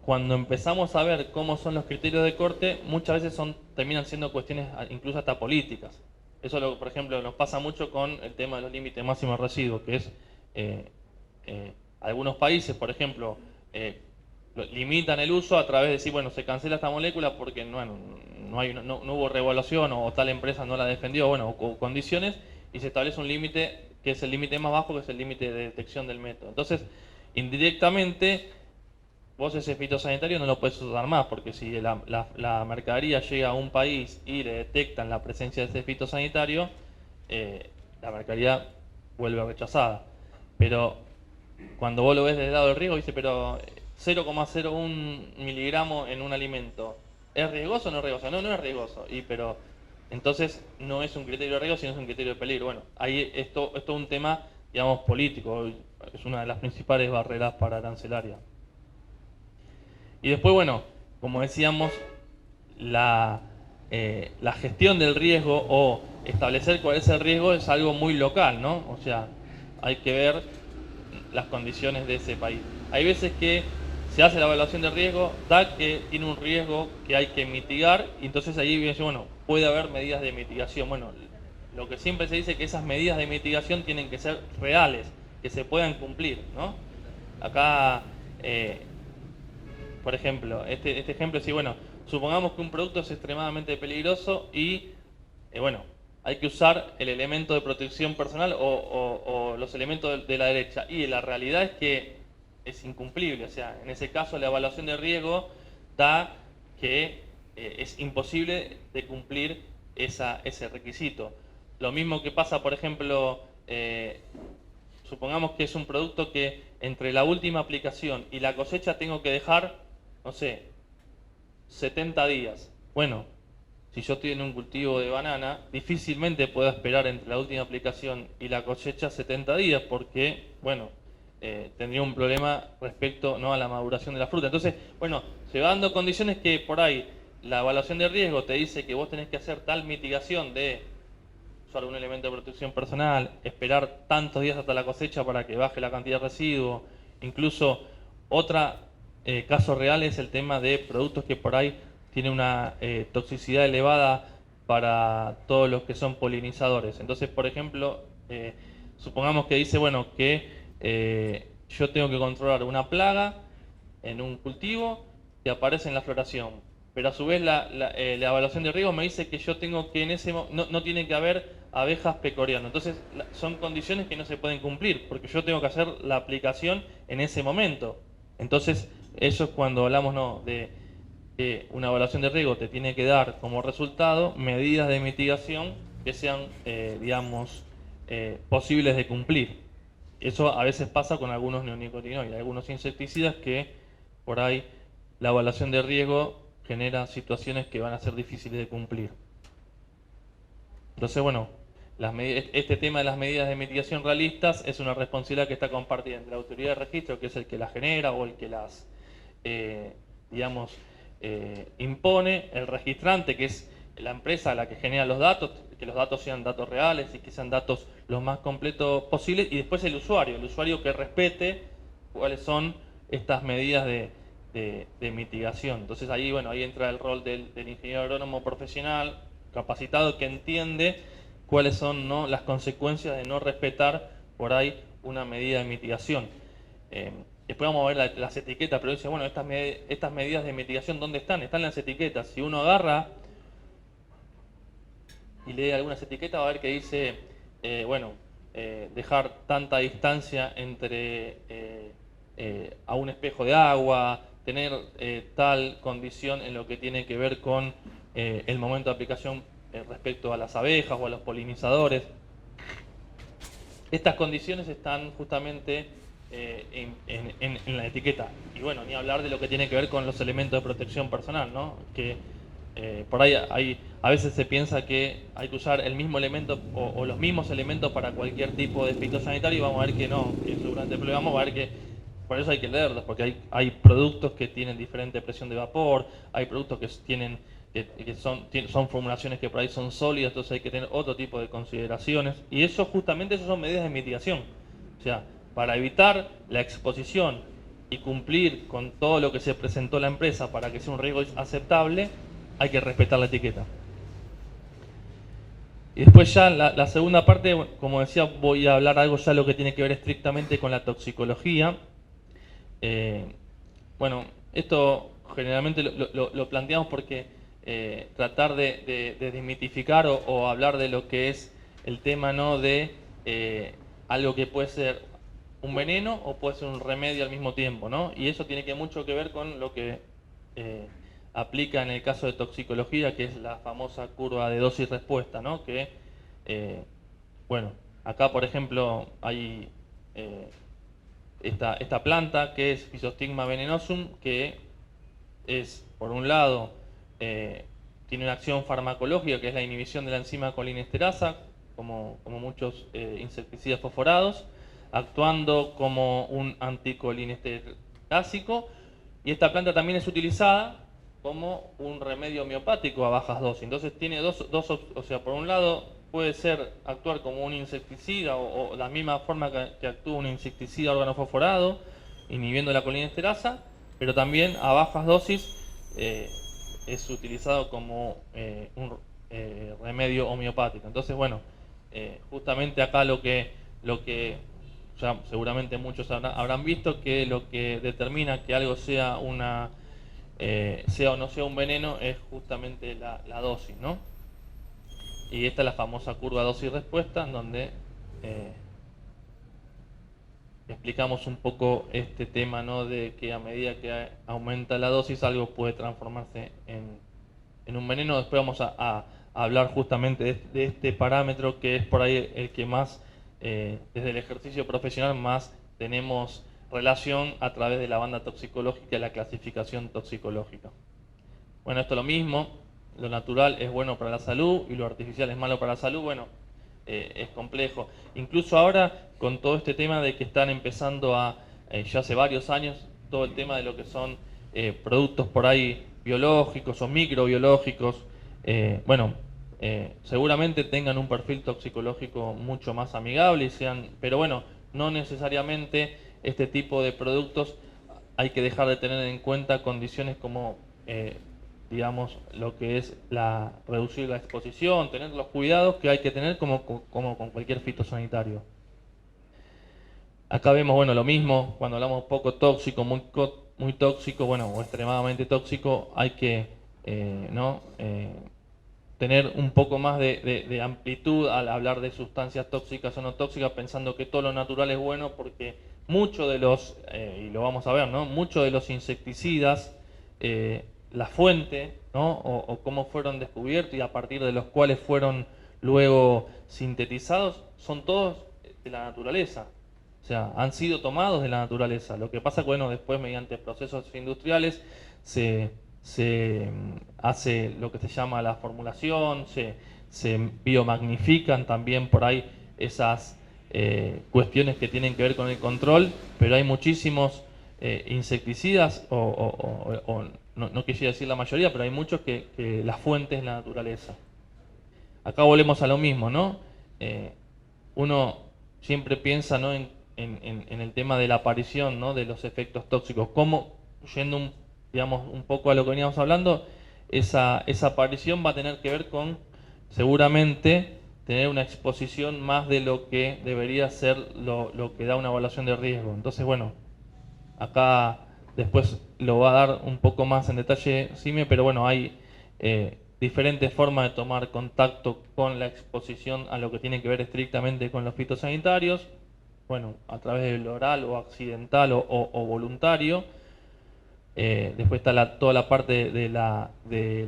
cuando empezamos a ver cómo son los criterios de corte, muchas veces terminan siendo cuestiones incluso hasta políticas. Eso, por ejemplo, nos pasa mucho con el tema de los límites máximos de residuos, que es algunos países, por ejemplo, limitan el uso a través de decir, bueno, se cancela esta molécula porque no hubo reevaluación o tal empresa no la defendió, bueno, o condiciones, y se establece un límite que es el límite más bajo, que es el límite de detección del método. Entonces, indirectamente, vos ese fitosanitario no lo puedes usar más, porque si la mercadería llega a un país y le detectan la presencia de ese fitosanitario, la mercadería vuelve rechazada. Pero cuando vos lo ves desde el lado del riesgo, dice, pero 0,01 miligramo en un alimento, ¿es riesgoso o no es riesgoso? No, no es riesgoso. Pero entonces no es un criterio de riesgo, sino es un criterio de peligro. Bueno, ahí esto es un tema, digamos, político, es una de las principales barreras para arancelaria. Y después, bueno, como decíamos, la gestión del riesgo o establecer cuál es el riesgo es algo muy local, ¿no? O sea, hay que ver las condiciones de ese país. Hay veces que se hace la evaluación de riesgo, da que tiene un riesgo que hay que mitigar, y entonces ahí viene, bueno, puede haber medidas de mitigación. Bueno, lo que siempre se dice es que esas medidas de mitigación tienen que ser reales, que se puedan cumplir, ¿no? Acá, por ejemplo, este ejemplo es, bueno, supongamos que un producto es extremadamente peligroso y, bueno, hay que usar el elemento de protección personal o los elementos de la derecha. Y la realidad es que es incumplible. O sea, en ese caso la evaluación de riesgo da que es imposible de cumplir ese requisito. Lo mismo que pasa, por ejemplo, supongamos que es un producto que entre la última aplicación y la cosecha tengo que dejar, no sé, 70 días. Bueno, si yo estoy en un cultivo de banana, difícilmente puedo esperar entre la última aplicación y la cosecha 70 días, porque, bueno, tendría un problema respecto, ¿no?, a la maduración de la fruta. Entonces, bueno, se van dando condiciones que por ahí la evaluación de riesgo te dice que vos tenés que hacer tal mitigación de usar un elemento de protección personal, esperar tantos días hasta la cosecha para que baje la cantidad de residuos. Incluso otro caso real es el tema de productos que por ahí tienen una toxicidad elevada para todos los que son polinizadores. Entonces, por ejemplo, supongamos que dice, bueno, que yo tengo que controlar una plaga en un cultivo que aparece en la floración, pero a su vez la evaluación de riesgo me dice que yo tengo que no tiene que haber abejas pecoreando. Entonces son condiciones que no se pueden cumplir, porque yo tengo que hacer la aplicación en ese momento. Entonces eso es cuando hablamos, ¿no?, de que una evaluación de riesgo te tiene que dar como resultado medidas de mitigación que sean, digamos, posibles de cumplir. Eso a veces pasa con algunos neonicotinoides, algunos insecticidas que por ahí la evaluación de riesgo genera situaciones que van a ser difíciles de cumplir. Entonces, bueno, este tema de las medidas de mitigación realistas es una responsabilidad que está compartida entre la autoridad de registro, que es el que las genera o el que las, digamos, impone, el registrante, que es la empresa a la que genera los datos, que los datos sean datos reales y que sean datos los más completos posibles, y después el usuario que respete cuáles son estas medidas de mitigación. Entonces ahí, bueno, ahí entra el rol del ingeniero agrónomo profesional capacitado que entiende cuáles son, ¿no?, las consecuencias de no respetar por ahí una medida de mitigación. Después vamos a ver las etiquetas, pero dice, bueno, estas medidas de mitigación, ¿dónde están? Están en las etiquetas. Si uno agarra y lee algunas etiquetas, va a ver que dice, dejar tanta distancia entre a un espejo de agua, tener tal condición en lo que tiene que ver con el momento de aplicación respecto a las abejas o a los polinizadores. Estas condiciones están justamente en la etiqueta. Y bueno, ni hablar de lo que tiene que ver con los elementos de protección personal, ¿no? Que por ahí a veces se piensa que hay que usar el mismo elemento o los mismos elementos para cualquier tipo de fitosanitario, y vamos a ver que no, que durante el problema vamos a ver que por eso hay que leerlos, porque hay productos que tienen diferente presión de vapor, hay productos que tienen son formulaciones que por ahí son sólidas, entonces hay que tener otro tipo de consideraciones, y eso justamente son medidas de mitigación. O sea, para evitar la exposición y cumplir con todo lo que se presentó la empresa para que sea un riesgo aceptable, hay que respetar la etiqueta. Y después ya la segunda parte, como decía, voy a hablar algo ya lo que tiene que ver estrictamente con la toxicología. Bueno, esto generalmente lo planteamos porque tratar de desmitificar o hablar de lo que es el tema, ¿no?, de algo que puede ser un veneno o puede ser un remedio al mismo tiempo, ¿no? Y eso tiene mucho que ver con lo que aplica en el caso de toxicología, que es la famosa curva de dosis-respuesta, ¿no? Que, bueno, acá por ejemplo hay esta planta que es Physostigma venenosum, que es, por un lado, tiene una acción farmacológica que es la inhibición de la enzima colinesterasa, como muchos insecticidas fosforados, actuando como un anticolinesterásico, y esta planta también es utilizada como un remedio homeopático a bajas dosis. Entonces tiene o sea, por un lado puede actuar como un insecticida o la misma forma que actúa un insecticida organofosforado, inhibiendo la colinesterasa, pero también a bajas dosis es utilizado como un remedio homeopático. Entonces, bueno, justamente acá lo que ya seguramente muchos habrán visto, que lo que determina que algo sea sea o no sea un veneno es justamente la dosis, ¿no? Y esta es la famosa curva dosis-respuesta, en donde explicamos un poco este tema, ¿no?, de que a medida que aumenta la dosis algo puede transformarse en un veneno. Después vamos a hablar justamente de este parámetro, que es por ahí el que más, desde el ejercicio profesional, más tenemos relación a través de la banda toxicológica y la clasificación toxicológica. Bueno, esto es lo mismo. lo natural es bueno para la salud y lo artificial es malo para la salud, bueno, es complejo. Incluso ahora, con todo este tema de que están empezando ya hace varios años, todo el tema de lo que son productos por ahí biológicos o microbiológicos, seguramente tengan un perfil toxicológico mucho más amigable pero bueno, no necesariamente este tipo de productos hay que dejar de tener en cuenta condiciones como digamos, lo que es reducir la exposición, tener los cuidados que hay que tener como con cualquier fitosanitario. Acá vemos, bueno, lo mismo, cuando hablamos poco tóxico, muy tóxico, bueno, o extremadamente tóxico, hay que tener un poco más de amplitud al hablar de sustancias tóxicas o no tóxicas, pensando que todo lo natural es bueno, porque muchos de los, y lo vamos a ver, ¿no? Muchos de los insecticidas, la fuente, ¿no? O cómo fueron descubiertos y a partir de los cuales fueron luego sintetizados, son todos de la naturaleza. O sea, han sido tomados de la naturaleza. Lo que pasa que, bueno, después mediante procesos industriales se hace lo que se llama la formulación, se biomagnifican también por ahí esas cuestiones que tienen que ver con el control, pero hay muchísimos insecticidas, no quisiera decir la mayoría, pero hay muchos que la fuente es la naturaleza. Acá volvemos a lo mismo, ¿no? Uno siempre piensa, ¿no?, en el tema de la aparición, ¿no?, de los efectos tóxicos. Cómo, yendo digamos, un poco a lo que veníamos hablando, esa aparición va a tener que ver con, seguramente, tener una exposición más de lo que debería ser lo que da una evaluación de riesgo. Entonces, bueno, acá después lo va a dar un poco más en detalle Sime, pero bueno, hay diferentes formas de tomar contacto con la exposición a lo que tiene que ver estrictamente con los fitosanitarios, bueno, a través del oral o accidental o voluntario. Después está toda la parte de la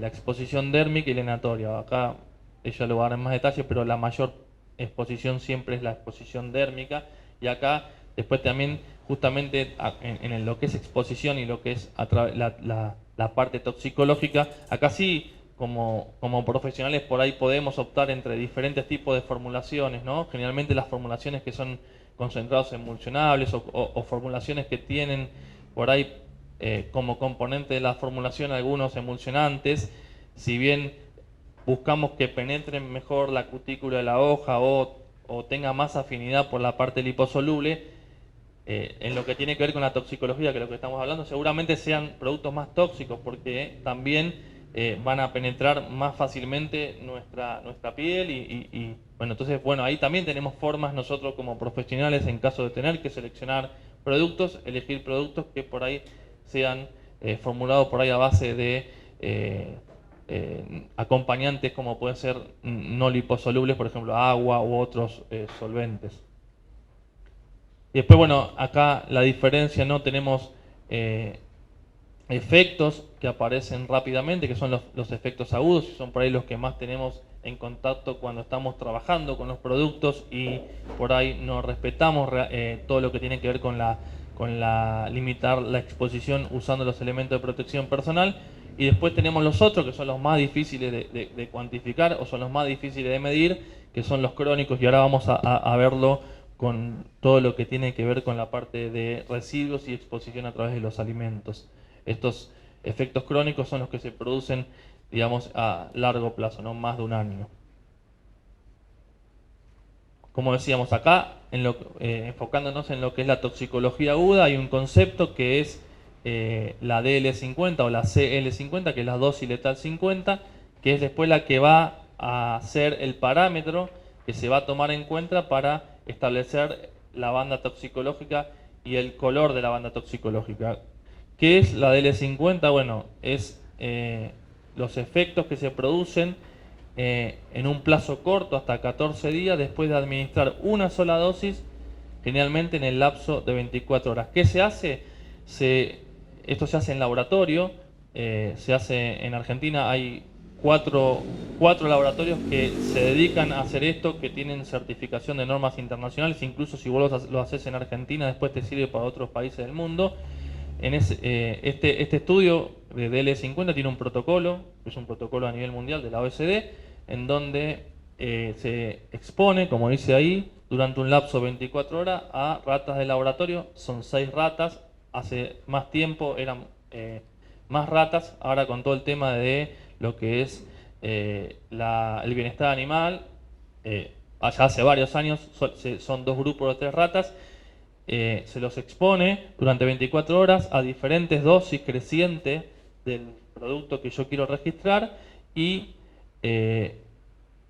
exposición dérmica y la inhalatoria. Acá ella lo va a dar en más detalle, pero la mayor exposición siempre es la exposición dérmica. Y acá después también, justamente en lo que es exposición y lo que es la parte toxicológica, acá sí, como profesionales por ahí podemos optar entre diferentes tipos de formulaciones, ¿no? Generalmente las formulaciones que son concentrados emulsionables o formulaciones que tienen por ahí como componente de la formulación algunos emulsionantes, si bien buscamos que penetren mejor la cutícula de la hoja o tenga más afinidad por la parte liposoluble, en lo que tiene que ver con la toxicología, que es lo que estamos hablando, seguramente sean productos más tóxicos porque también van a penetrar más fácilmente nuestra piel y bueno, entonces, bueno, ahí también tenemos formas nosotros como profesionales, en caso de tener que seleccionar productos, elegir productos que por ahí sean formulados por ahí a base de acompañantes como pueden ser no liposolubles, por ejemplo agua u otros solventes. Y después, bueno, acá la diferencia, ¿no? Tenemos efectos que aparecen rápidamente, que son los efectos agudos, son por ahí los que más tenemos en contacto cuando estamos trabajando con los productos y por ahí no respetamos todo lo que tiene que ver con limitar la exposición usando los elementos de protección personal. Y después tenemos los otros, que son los más difíciles de cuantificar o son los más difíciles de medir, que son los crónicos, y ahora vamos a verlo con todo lo que tiene que ver con la parte de residuos y exposición a través de los alimentos. Estos efectos crónicos son los que se producen, digamos, a largo plazo, no más de un año. Como decíamos acá, enfocándonos en lo que es la toxicología aguda, hay un concepto que es la DL50 o la CL50, que es la dosis letal 50, que es después la que va a ser el parámetro que se va a tomar en cuenta para establecer la banda toxicológica y el color de la banda toxicológica. ¿Qué es la DL50? Bueno, es los efectos que se producen en un plazo corto, hasta 14 días, después de administrar una sola dosis, generalmente en el lapso de 24 horas. ¿Qué se hace? Esto se hace en laboratorio, se hace en Argentina, hay cuatro laboratorios que se dedican a hacer esto, que tienen certificación de normas internacionales, incluso si vos lo haces en Argentina, después te sirve para otros países del mundo. Este estudio de DL50 tiene un protocolo, que es un protocolo a nivel mundial de la OECD, en donde se expone, como dice ahí, durante un lapso de 24 horas a ratas de laboratorio. Son 6 ratas, hace más tiempo eran más ratas, ahora con todo el tema de lo que es el bienestar animal, allá hace varios años son 2 grupos de 3 ratas. Se los expone durante 24 horas a diferentes dosis crecientes del producto que yo quiero registrar, y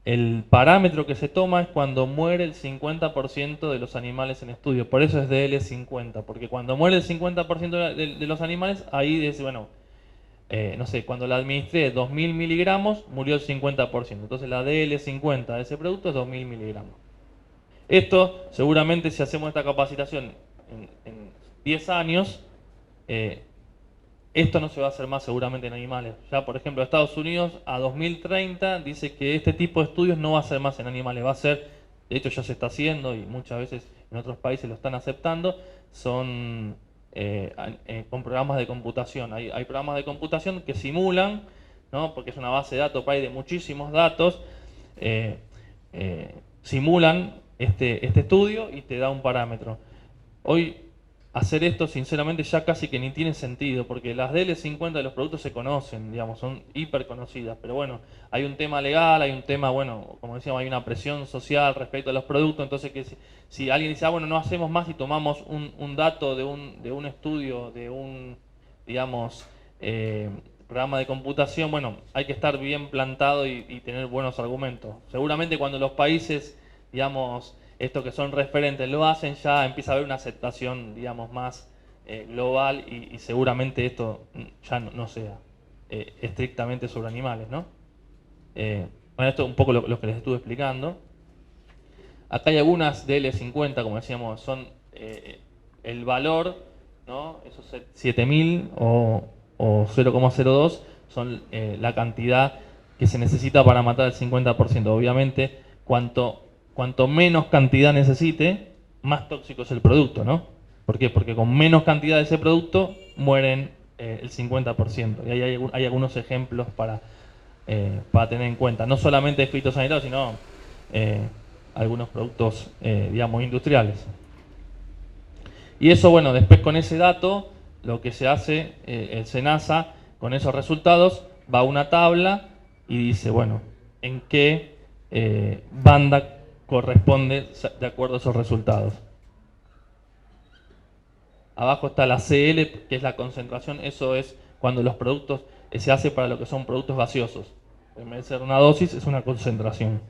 el parámetro que se toma es cuando muere el 50% de los animales en estudio. Por eso es DL50, porque cuando muere el 50% de los animales, ahí dice, bueno, no sé, cuando la administré 2000 miligramos, murió el 50%. Entonces la DL50 de ese producto es 2000 miligramos. Esto, seguramente, si hacemos esta capacitación en 10 años, esto no se va a hacer más seguramente en animales. Ya, por ejemplo, Estados Unidos a 2030 dice que este tipo de estudios no va a ser más en animales, va a ser, de hecho ya se está haciendo y muchas veces en otros países lo están aceptando, son con programas de computación. Hay programas de computación que simulan, ¿no? Porque es una base de datos de muchísimos datos, simulan este estudio y te da un parámetro. Hoy hacer esto sinceramente ya casi que ni tiene sentido, porque las DL50 de los productos se conocen, digamos, son hiper conocidas, pero bueno, hay un tema legal, hay un tema, bueno, como decíamos, hay una presión social respecto a los productos. Entonces que si alguien dice, bueno, no hacemos más y tomamos un dato de un estudio, de un, digamos, programa de computación, bueno, hay que estar bien plantado y tener buenos argumentos. Seguramente cuando los países, digamos, estos que son referentes lo hacen, ya empieza a haber una aceptación, digamos, más global, y seguramente esto ya no sea estrictamente sobre animales, ¿no? Bueno, esto es un poco lo que les estuve explicando. Acá hay algunas DL50, como decíamos, son el valor, ¿no? Esos 7000 o 0,02 son la cantidad que se necesita para matar el 50%. Obviamente, cuanto menos cantidad necesite, más tóxico es el producto, ¿no? ¿Por qué? Porque con menos cantidad de ese producto mueren el 50%. Y ahí hay algunos ejemplos para tener en cuenta. No solamente fitosanitarios, sino algunos productos, digamos, industriales. Y eso, bueno, después con ese dato, lo que se hace, el SENASA, con esos resultados, va a una tabla y dice, bueno, en qué banda corresponde de acuerdo a esos resultados. Abajo está la CL, que es la concentración. Eso es cuando los productos se hace para lo que son productos gaseosos. En vez de ser una dosis, es una concentración.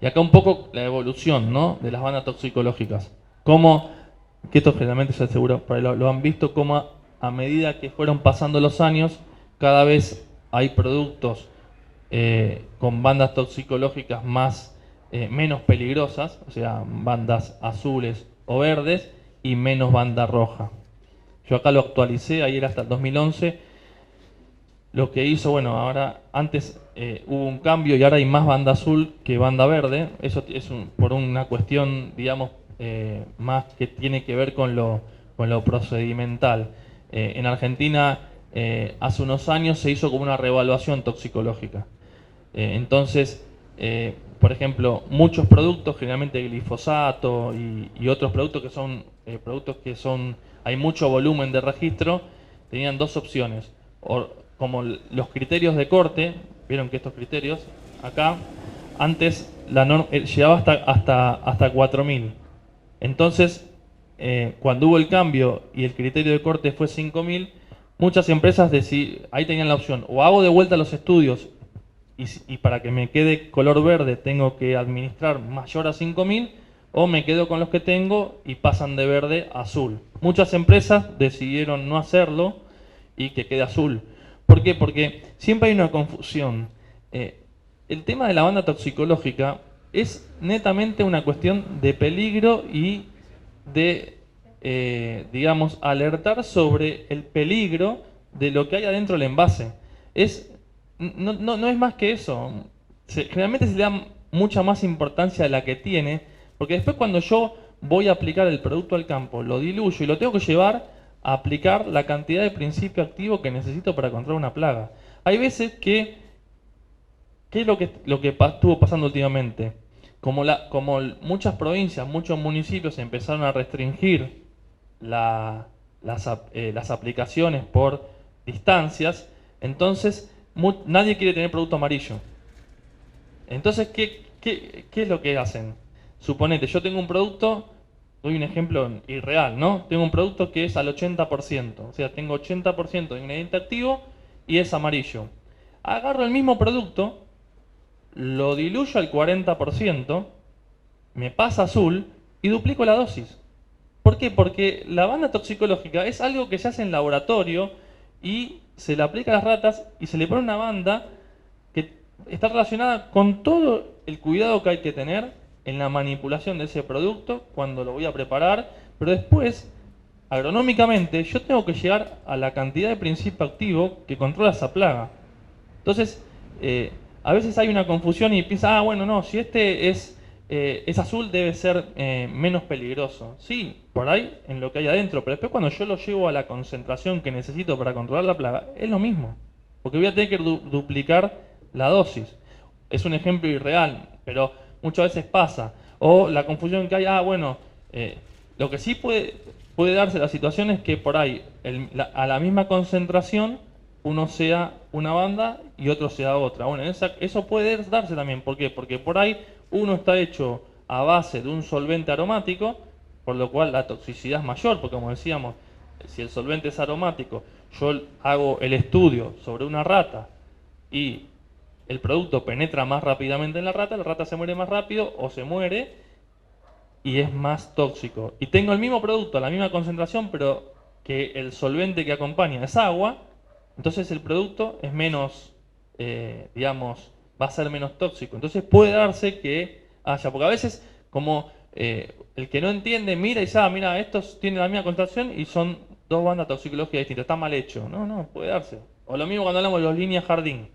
Y acá un poco la evolución, ¿no?, de las bandas toxicológicas. Cómo, que esto generalmente se asegura, lo han visto, cómo a medida que fueron pasando los años, cada vez hay productos con bandas toxicológicas menos peligrosas, o sea, bandas azules o verdes, y menos banda roja. Yo acá lo actualicé, ahí era hasta el 2011. Lo que hizo, bueno, ahora antes hubo un cambio y ahora hay más banda azul que banda verde. Eso es por una cuestión, digamos, más que tiene que ver con lo procedimental. En Argentina hace unos años se hizo como una reevaluación toxicológica. Entonces, por ejemplo, muchos productos, generalmente glifosato y otros productos que son hay mucho volumen de registro, tenían dos opciones. Como los criterios de corte, vieron que estos criterios, acá, antes la norma llegaba hasta 4000. Entonces, cuando hubo el cambio y el criterio de corte fue 5000, muchas empresas ahí tenían la opción, o hago de vuelta los estudios y para que me quede color verde tengo que administrar mayor a 5000, o me quedo con los que tengo y pasan de verde a azul. Muchas empresas decidieron no hacerlo y que quede azul. ¿Por qué? Porque siempre hay una confusión. El tema de la banda toxicológica es netamente una cuestión de peligro y de, digamos, alertar sobre el peligro de lo que hay adentro del envase. No es más que eso. Generalmente se le da mucha más importancia a la que tiene, porque después cuando yo voy a aplicar el producto al campo, lo diluyo y lo tengo que llevar a aplicar la cantidad de principio activo que necesito para controlar una plaga. Hay veces que, ¿qué es lo que estuvo pasando últimamente? Como muchas provincias, muchos municipios empezaron a restringir las aplicaciones por distancias, entonces nadie quiere tener producto amarillo. Entonces, ¿qué es lo que hacen? Suponete, yo tengo un producto, doy un ejemplo irreal, ¿no? Tengo un producto que es al 80%, o sea, tengo 80% de ingrediente activo y es amarillo. Agarro el mismo producto, lo diluyo al 40%, me pasa azul y duplico la dosis. ¿Por qué? Porque la banda toxicológica es algo que se hace en laboratorio y se le aplica a las ratas y se le pone una banda que está relacionada con todo el cuidado que hay que tener en la manipulación de ese producto cuando lo voy a preparar, pero después, agronómicamente, yo tengo que llegar a la cantidad de principio activo que controla esa plaga. Entonces, a veces hay una confusión y piensa, bueno, no, si este es azul debe ser menos peligroso. Sí, por ahí en lo que hay adentro, pero después cuando yo lo llevo a la concentración que necesito para controlar la plaga, es lo mismo, porque voy a tener que duplicar la dosis. Es un ejemplo irreal, pero muchas veces pasa. O la confusión que hay, bueno, lo que sí puede darse la situación es que por ahí, a la misma concentración, uno sea una banda y otro sea otra. Bueno, eso puede darse también. ¿Por qué? Porque por ahí uno está hecho a base de un solvente aromático, por lo cual la toxicidad es mayor, porque como decíamos, si el solvente es aromático, yo hago el estudio sobre una rata y el producto penetra más rápidamente en la rata se muere más rápido o se muere y es más tóxico. Y tengo el mismo producto, la misma concentración, pero que el solvente que acompaña es agua, entonces el producto es menos, digamos, va a ser menos tóxico. Entonces puede darse que haya, porque a veces como el que no entiende mira y dice, mira, estos tienen la misma concentración y son dos bandas toxicológicas distintas, está mal hecho. No, puede darse. O lo mismo cuando hablamos de los líneas jardín.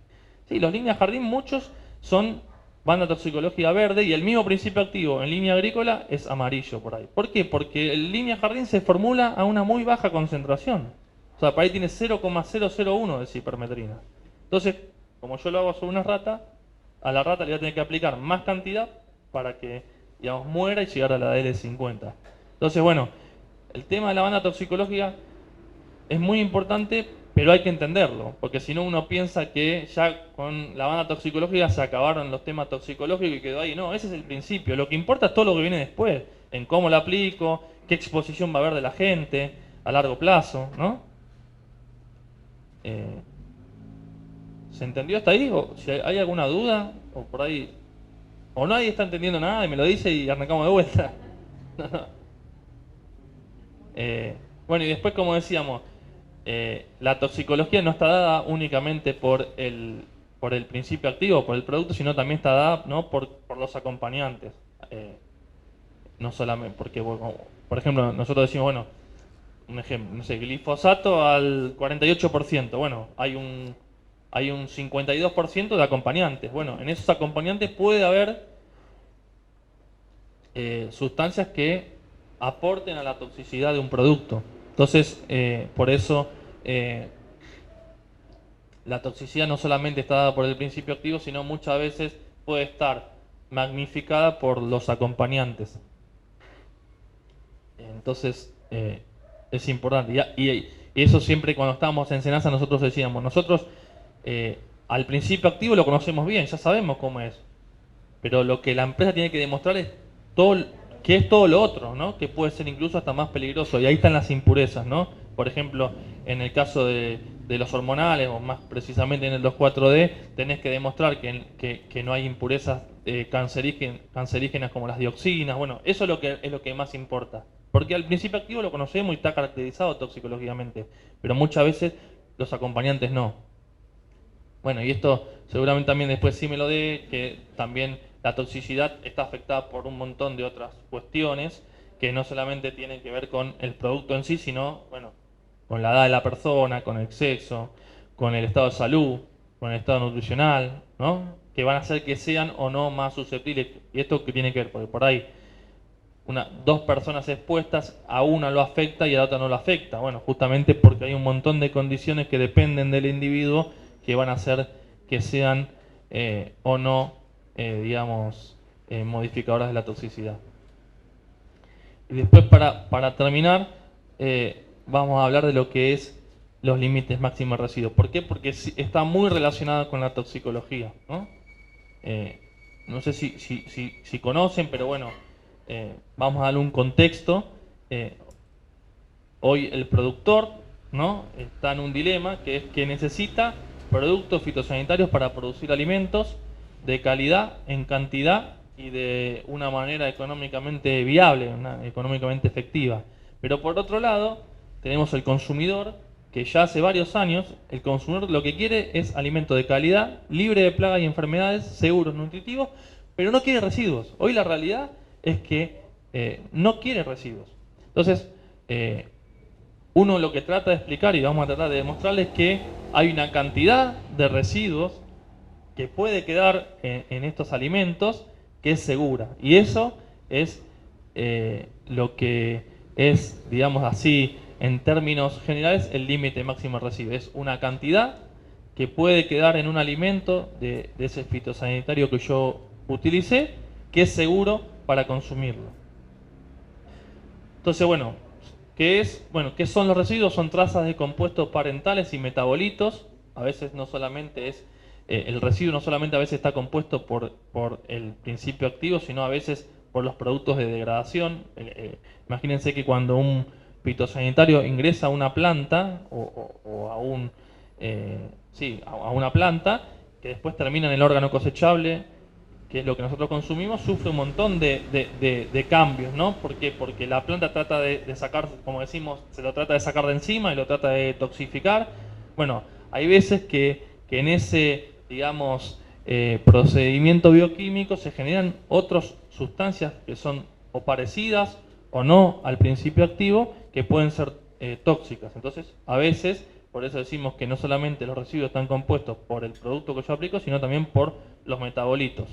Sí, los líneas jardín muchos son banda toxicológica verde y el mismo principio activo en línea agrícola es amarillo por ahí. ¿Por qué? Porque el línea jardín se formula a una muy baja concentración. O sea, por ahí tiene 0,001 de cipermetrina. Entonces, como yo lo hago sobre una rata, a la rata le voy a tener que aplicar más cantidad para que, digamos, muera y llegar a la DL50. Entonces, bueno, el tema de la banda toxicológica es muy importante, pero hay que entenderlo, porque si no uno piensa que ya con la banda toxicológica se acabaron los temas toxicológicos y quedó ahí. No, ese es el principio. Lo que importa es todo lo que viene después, en cómo lo aplico, qué exposición va a haber de la gente a largo plazo, ¿no? ¿Se entendió hasta ahí? ¿O si hay alguna duda? ¿O por ahí? ¿O nadie está entendiendo nada y me lo dice y arrancamos de vuelta? Bueno, y después, como decíamos, la toxicología no está dada únicamente por el principio activo, por el producto, sino también está dada, ¿no?, por los acompañantes. No solamente porque, bueno, por ejemplo, nosotros decimos, bueno, un ejemplo, no sé, glifosato al 48%. Bueno, hay un 52% de acompañantes. Bueno, en esos acompañantes puede haber sustancias que aporten a la toxicidad de un producto. Entonces, por eso la toxicidad no solamente está dada por el principio activo, sino muchas veces puede estar magnificada por los acompañantes. Entonces, es importante. Y eso siempre cuando estábamos en Senasa nosotros decíamos, nosotros al principio activo lo conocemos bien, ya sabemos cómo es. Pero lo que la empresa tiene que demostrar es que es todo lo otro, ¿no? Que puede ser incluso hasta más peligroso. Y ahí están las impurezas, ¿no? Por ejemplo, en el caso de los hormonales, o más precisamente en el 2,4-D, tenés que demostrar que no hay impurezas cancerígenas como las dioxinas. Bueno, eso es lo que más importa. Porque al principio activo lo conocemos y está caracterizado toxicológicamente, pero muchas veces los acompañantes no. Bueno, y esto seguramente también después sí me lo dé, que también la toxicidad está afectada por un montón de otras cuestiones que no solamente tienen que ver con el producto en sí, sino, bueno, con la edad de la persona, con el sexo, con el estado de salud, con el estado nutricional, ¿no? Que van a hacer que sean o no más susceptibles. ¿Y esto qué tiene que ver? Porque por ahí dos personas expuestas, a una lo afecta y a la otra no lo afecta. Bueno, justamente porque hay un montón de condiciones que dependen del individuo que van a hacer que sean o no, digamos, modificadoras de la toxicidad. Y después, para terminar, vamos a hablar de lo que es los límites máximos de residuos. ¿Por qué? Porque está muy relacionado con la toxicología, ¿no? No sé si conocen, pero bueno, vamos a darle un contexto. Hoy el productor, ¿no?, está en un dilema, que es que necesita productos fitosanitarios para producir alimentos de calidad, en cantidad y de una manera económicamente viable, económicamente efectiva. Pero por otro lado, tenemos el consumidor, que ya hace varios años, el consumidor lo que quiere es alimento de calidad, libre de plagas y enfermedades, seguros, nutritivos, pero no quiere residuos. Hoy la realidad es que no quiere residuos. Entonces, uno lo que trata de explicar, y vamos a tratar de demostrarles, que hay una cantidad de residuos que puede quedar en estos alimentos que es segura. Y eso es lo que es, digamos así, en términos generales, el límite máximo de residuos. Es una cantidad que puede quedar en un alimento de ese fitosanitario que yo utilicé, que es seguro para consumirlo. Entonces, bueno, ¿qué son los residuos? Son trazas de compuestos parentales y metabolitos. A veces no solamente es el residuo, no solamente a veces está compuesto por el principio activo, sino a veces por los productos de degradación. Imagínense que cuando un fitosanitario ingresa a una planta o a una planta que después termina en el órgano cosechable, que es lo que nosotros consumimos, sufre un montón de cambios, ¿no? ¿Por qué? Porque la planta trata de sacar, como decimos, se lo trata de sacar de encima y lo trata de toxificar. Bueno, hay veces que en ese, digamos, procedimiento bioquímico se generan otras sustancias que son o parecidas o no al principio activo, que pueden ser tóxicas. Entonces, a veces, por eso decimos que no solamente los residuos están compuestos por el producto que yo aplico, sino también por los metabolitos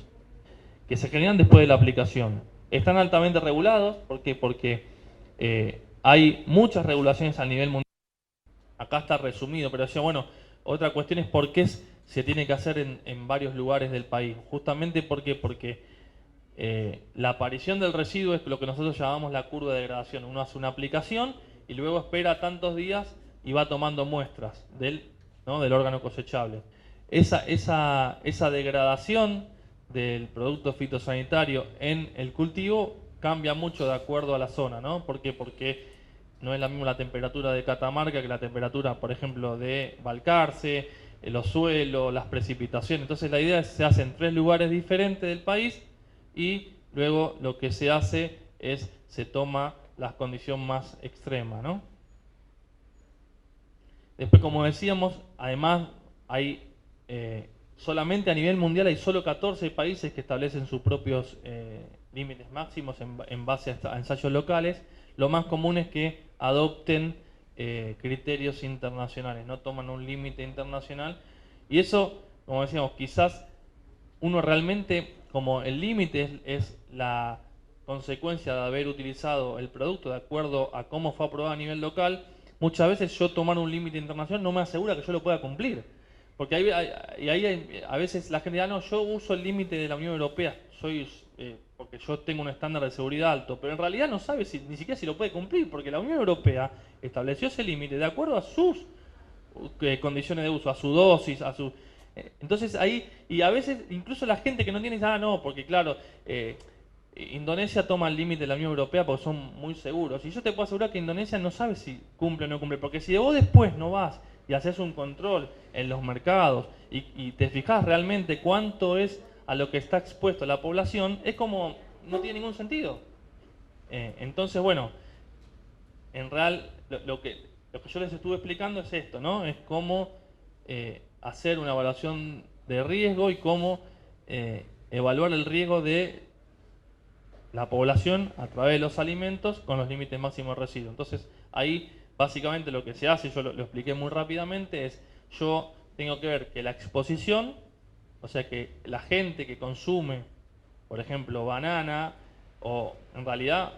que se generan después de la aplicación. Están altamente regulados, ¿por qué? Porque hay muchas regulaciones a nivel mundial. Acá está resumido, pero decía, bueno, otra cuestión es por qué se tiene que hacer en varios lugares del país. Justamente porque la aparición del residuo es lo que nosotros llamamos la curva de degradación. Uno hace una aplicación y luego espera tantos días y va tomando muestras del órgano cosechable. Esa degradación del producto fitosanitario en el cultivo cambia mucho de acuerdo a la zona, ¿no? ¿Por qué? Porque no es la misma la temperatura de Catamarca que la temperatura, por ejemplo, de Balcarce, los suelos, las precipitaciones. Entonces la idea es que se hace en 3 lugares diferentes del país y luego lo que se hace es se toma la condición más extrema, ¿no? Después, como decíamos, además hay solamente a nivel mundial hay solo 14 países que establecen sus propios límites máximos en base a ensayos locales. Lo más común es que adopten criterios internacionales, no toman un límite internacional. Y eso, como decíamos, quizás uno realmente, como el límite es la consecuencia de haber utilizado el producto de acuerdo a cómo fue aprobado a nivel local, muchas veces yo tomar un límite internacional no me asegura que yo lo pueda cumplir. Porque a veces la gente dice, no, yo uso el límite de la Unión Europea, porque yo tengo un estándar de seguridad alto, pero en realidad no sabe ni siquiera si lo puede cumplir, porque la Unión Europea estableció ese límite de acuerdo a sus condiciones de uso, a su dosis, a su... Entonces ahí, y a veces incluso la gente que no tiene, no, porque claro, Indonesia toma el límite de la Unión Europea porque son muy seguros. Y yo te puedo asegurar que Indonesia no sabe si cumple o no cumple, porque si vos después no vas y haces un control en los mercados y te fijas realmente cuánto es a lo que está expuesto la población, es como, no tiene ningún sentido. Entonces, bueno, en real, lo que yo les estuve explicando es esto, ¿no? Es cómo hacer una evaluación de riesgo y cómo evaluar el riesgo de la población a través de los alimentos con los límites máximos de residuos. Entonces, ahí básicamente lo que se hace, yo lo expliqué muy rápidamente, es yo tengo que ver que la exposición, o sea que la gente que consume, por ejemplo, banana, o en realidad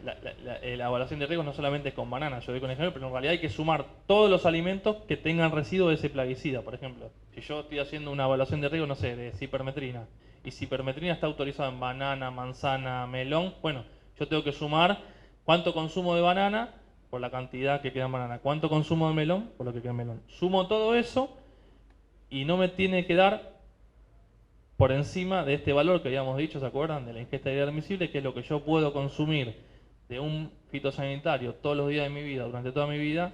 la evaluación de riesgos no solamente es con banana, yo doy con ejemplo, pero en realidad hay que sumar todos los alimentos que tengan residuos de ese plaguicida. Por ejemplo, si yo estoy haciendo una evaluación de riesgo, no sé, de cipermetrina, y cipermetrina está autorizada en banana, manzana, melón, bueno, yo tengo que sumar cuánto consumo de banana por la cantidad que queda en banana, cuánto consumo de melón por lo que queda en melón. Sumo todo eso y no me tiene que dar por encima de este valor que habíamos dicho, ¿se acuerdan? De la ingesta diaria admisible, que es lo que yo puedo consumir de un fitosanitario todos los días de mi vida, durante toda mi vida,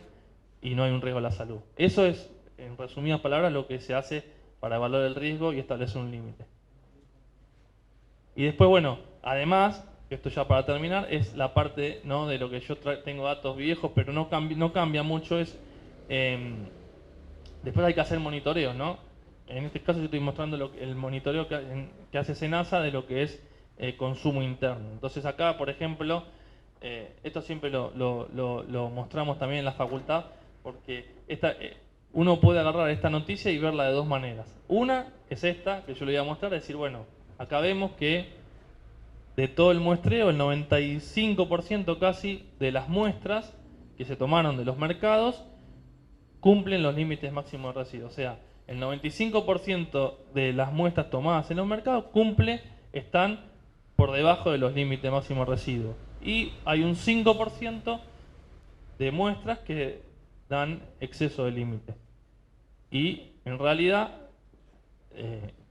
y no hay un riesgo a la salud. Eso es, en resumidas palabras, lo que se hace para evaluar el riesgo y establecer un límite. Y después, bueno, además, esto ya para terminar, es la parte, ¿no?, de lo que yo tengo datos viejos, pero no cambia mucho, es después hay que hacer monitoreos, ¿no? En este caso yo estoy mostrando el monitoreo que hace SENASA de lo que es consumo interno. Entonces acá, por ejemplo, esto siempre lo mostramos también en la facultad, porque uno puede agarrar esta noticia y verla de dos maneras. Una es esta, que yo le voy a mostrar, es decir, bueno, acá vemos que de todo el muestreo, el 95% casi de las muestras que se tomaron de los mercados cumplen los límites máximos de residuos. O sea, el 95% de las muestras tomadas en los mercados están por debajo de los límites máximos de residuos. Y hay un 5% de muestras que dan exceso de límite. Y en realidad,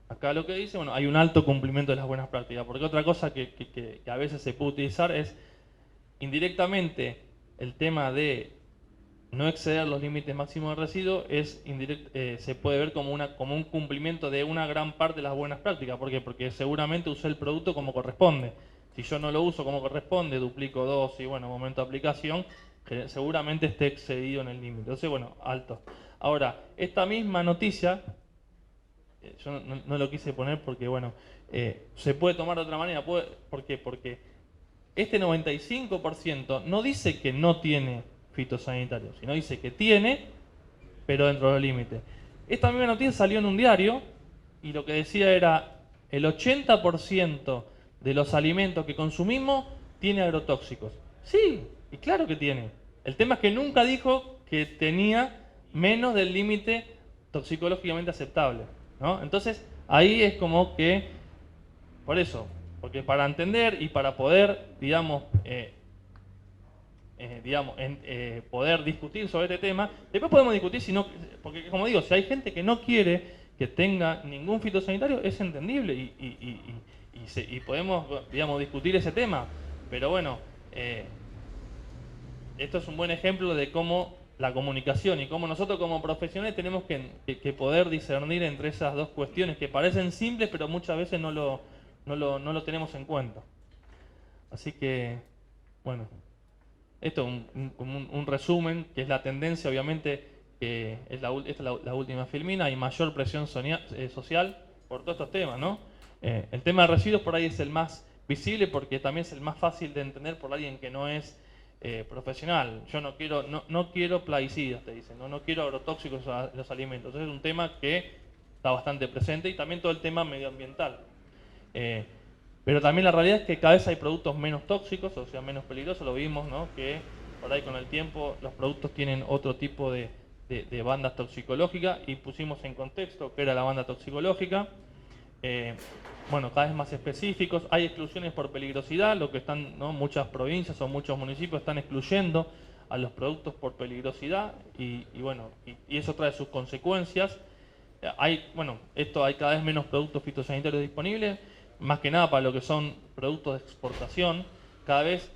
acá lo que dice, bueno, hay un alto cumplimiento de las buenas prácticas. Porque otra cosa que a veces se puede utilizar es indirectamente el tema de no exceder los límites máximos de residuos se puede ver como un cumplimiento de una gran parte de las buenas prácticas. ¿Por qué? Porque seguramente usé el producto como corresponde. Si yo no lo uso como corresponde, duplico dosis, bueno, momento de aplicación, seguramente esté excedido en el límite. Entonces, bueno, alto. Ahora, esta misma noticia, yo no lo quise poner porque, bueno, se puede tomar de otra manera. ¿Por qué? Porque este 95% no dice que no tiene fitosanitario, sino dice que tiene, pero dentro del límite. Esta misma noticia salió en un diario y lo que decía era el 80% de los alimentos que consumimos tiene agrotóxicos. Sí, y claro que tiene. El tema es que nunca dijo que tenía menos del límite toxicológicamente aceptable, ¿no? Entonces, ahí es como que, por eso, porque para entender y para poder, digamos, poder discutir sobre este tema, después podemos discutir porque como digo, si hay gente que no quiere que tenga ningún fitosanitario, es entendible y podemos, digamos, discutir ese tema, pero bueno, esto es un buen ejemplo de cómo la comunicación y cómo nosotros como profesionales tenemos que poder discernir entre esas dos cuestiones que parecen simples, pero muchas veces no lo tenemos en cuenta. Así que, bueno, esto es un resumen, que es la tendencia, obviamente, que esta es la última filmina, hay mayor presión social por todos estos temas, ¿no? El tema de residuos por ahí es el más visible porque también es el más fácil de entender por alguien que no es profesional. Yo no quiero plaguicidas, te dicen, no quiero agrotóxicos en los alimentos. Entonces es un tema que está bastante presente y también todo el tema medioambiental. Pero también la realidad es que cada vez hay productos menos tóxicos, o sea, menos peligrosos, lo vimos, ¿no? Que por ahí con el tiempo los productos tienen otro tipo de bandas toxicológicas y pusimos en contexto qué era la banda toxicológica. Bueno, cada vez más específicos, hay exclusiones por peligrosidad, lo que están, ¿no? Muchas provincias o muchos municipios están excluyendo a los productos por peligrosidad y eso trae sus consecuencias. Hay cada vez menos productos fitosanitarios disponibles, más que nada para lo que son productos de exportación. Cada vez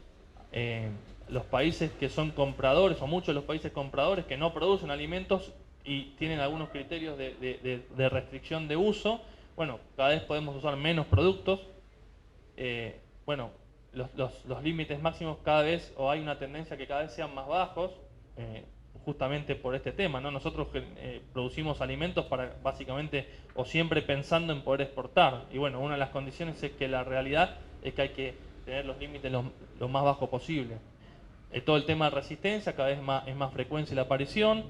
los países que son compradores, o muchos de los países compradores que no producen alimentos y tienen algunos criterios de restricción de uso, bueno, cada vez podemos usar menos productos. Los límites máximos cada vez, o hay una tendencia que cada vez sean más bajos, justamente por este tema, ¿no? Nosotros producimos alimentos para básicamente o siempre pensando en poder exportar. Y bueno, una de las condiciones es que la realidad es que hay que tener los límites lo más bajos posible. Todo el tema de resistencia, cada vez es más frecuencia la aparición,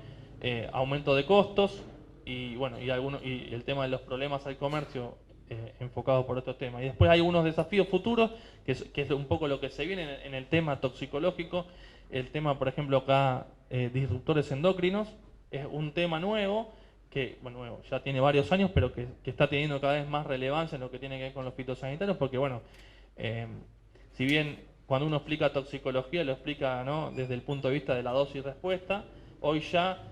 aumento de costos y el tema de los problemas al comercio enfocados por estos temas. Y después hay unos desafíos futuros, que es un poco lo que se viene en el tema toxicológico. El tema, por ejemplo, acá, disruptores endocrinos, es un tema nuevo, que bueno, nuevo, ya tiene varios años, pero que está teniendo cada vez más relevancia en lo que tiene que ver con los fitosanitarios, porque bueno, si bien cuando uno explica toxicología lo explica, ¿no?, desde el punto de vista de la dosis-respuesta, hoy ya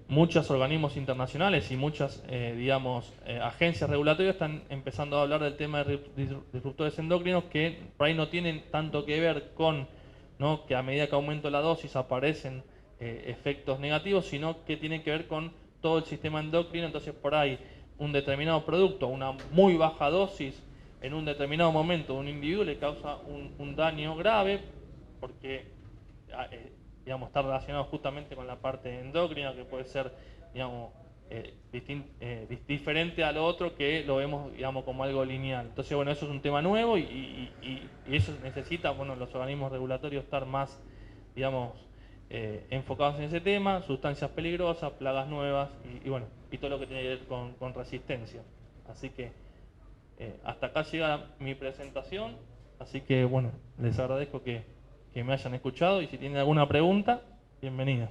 muchos organismos internacionales y muchas, agencias regulatorias están empezando a hablar del tema de disruptores endocrinos, que por ahí no tienen tanto que ver con, ¿no?, que a medida que aumenta la dosis aparecen efectos negativos, sino que tienen que ver con todo el sistema endocrino. Entonces por ahí un determinado producto, una muy baja dosis en un determinado momento a un individuo le causa un daño grave, porque está relacionado justamente con la parte endocrina, que puede ser, diferente a lo otro, que lo vemos, como algo lineal. Entonces, bueno, eso es un tema nuevo y eso necesita, bueno, los organismos regulatorios estar más, enfocados en ese tema, sustancias peligrosas, plagas nuevas y todo lo que tiene que ver con resistencia. Así que hasta acá llega mi presentación, así que bueno, les agradezco que me hayan escuchado, y si tienen alguna pregunta, bienvenida.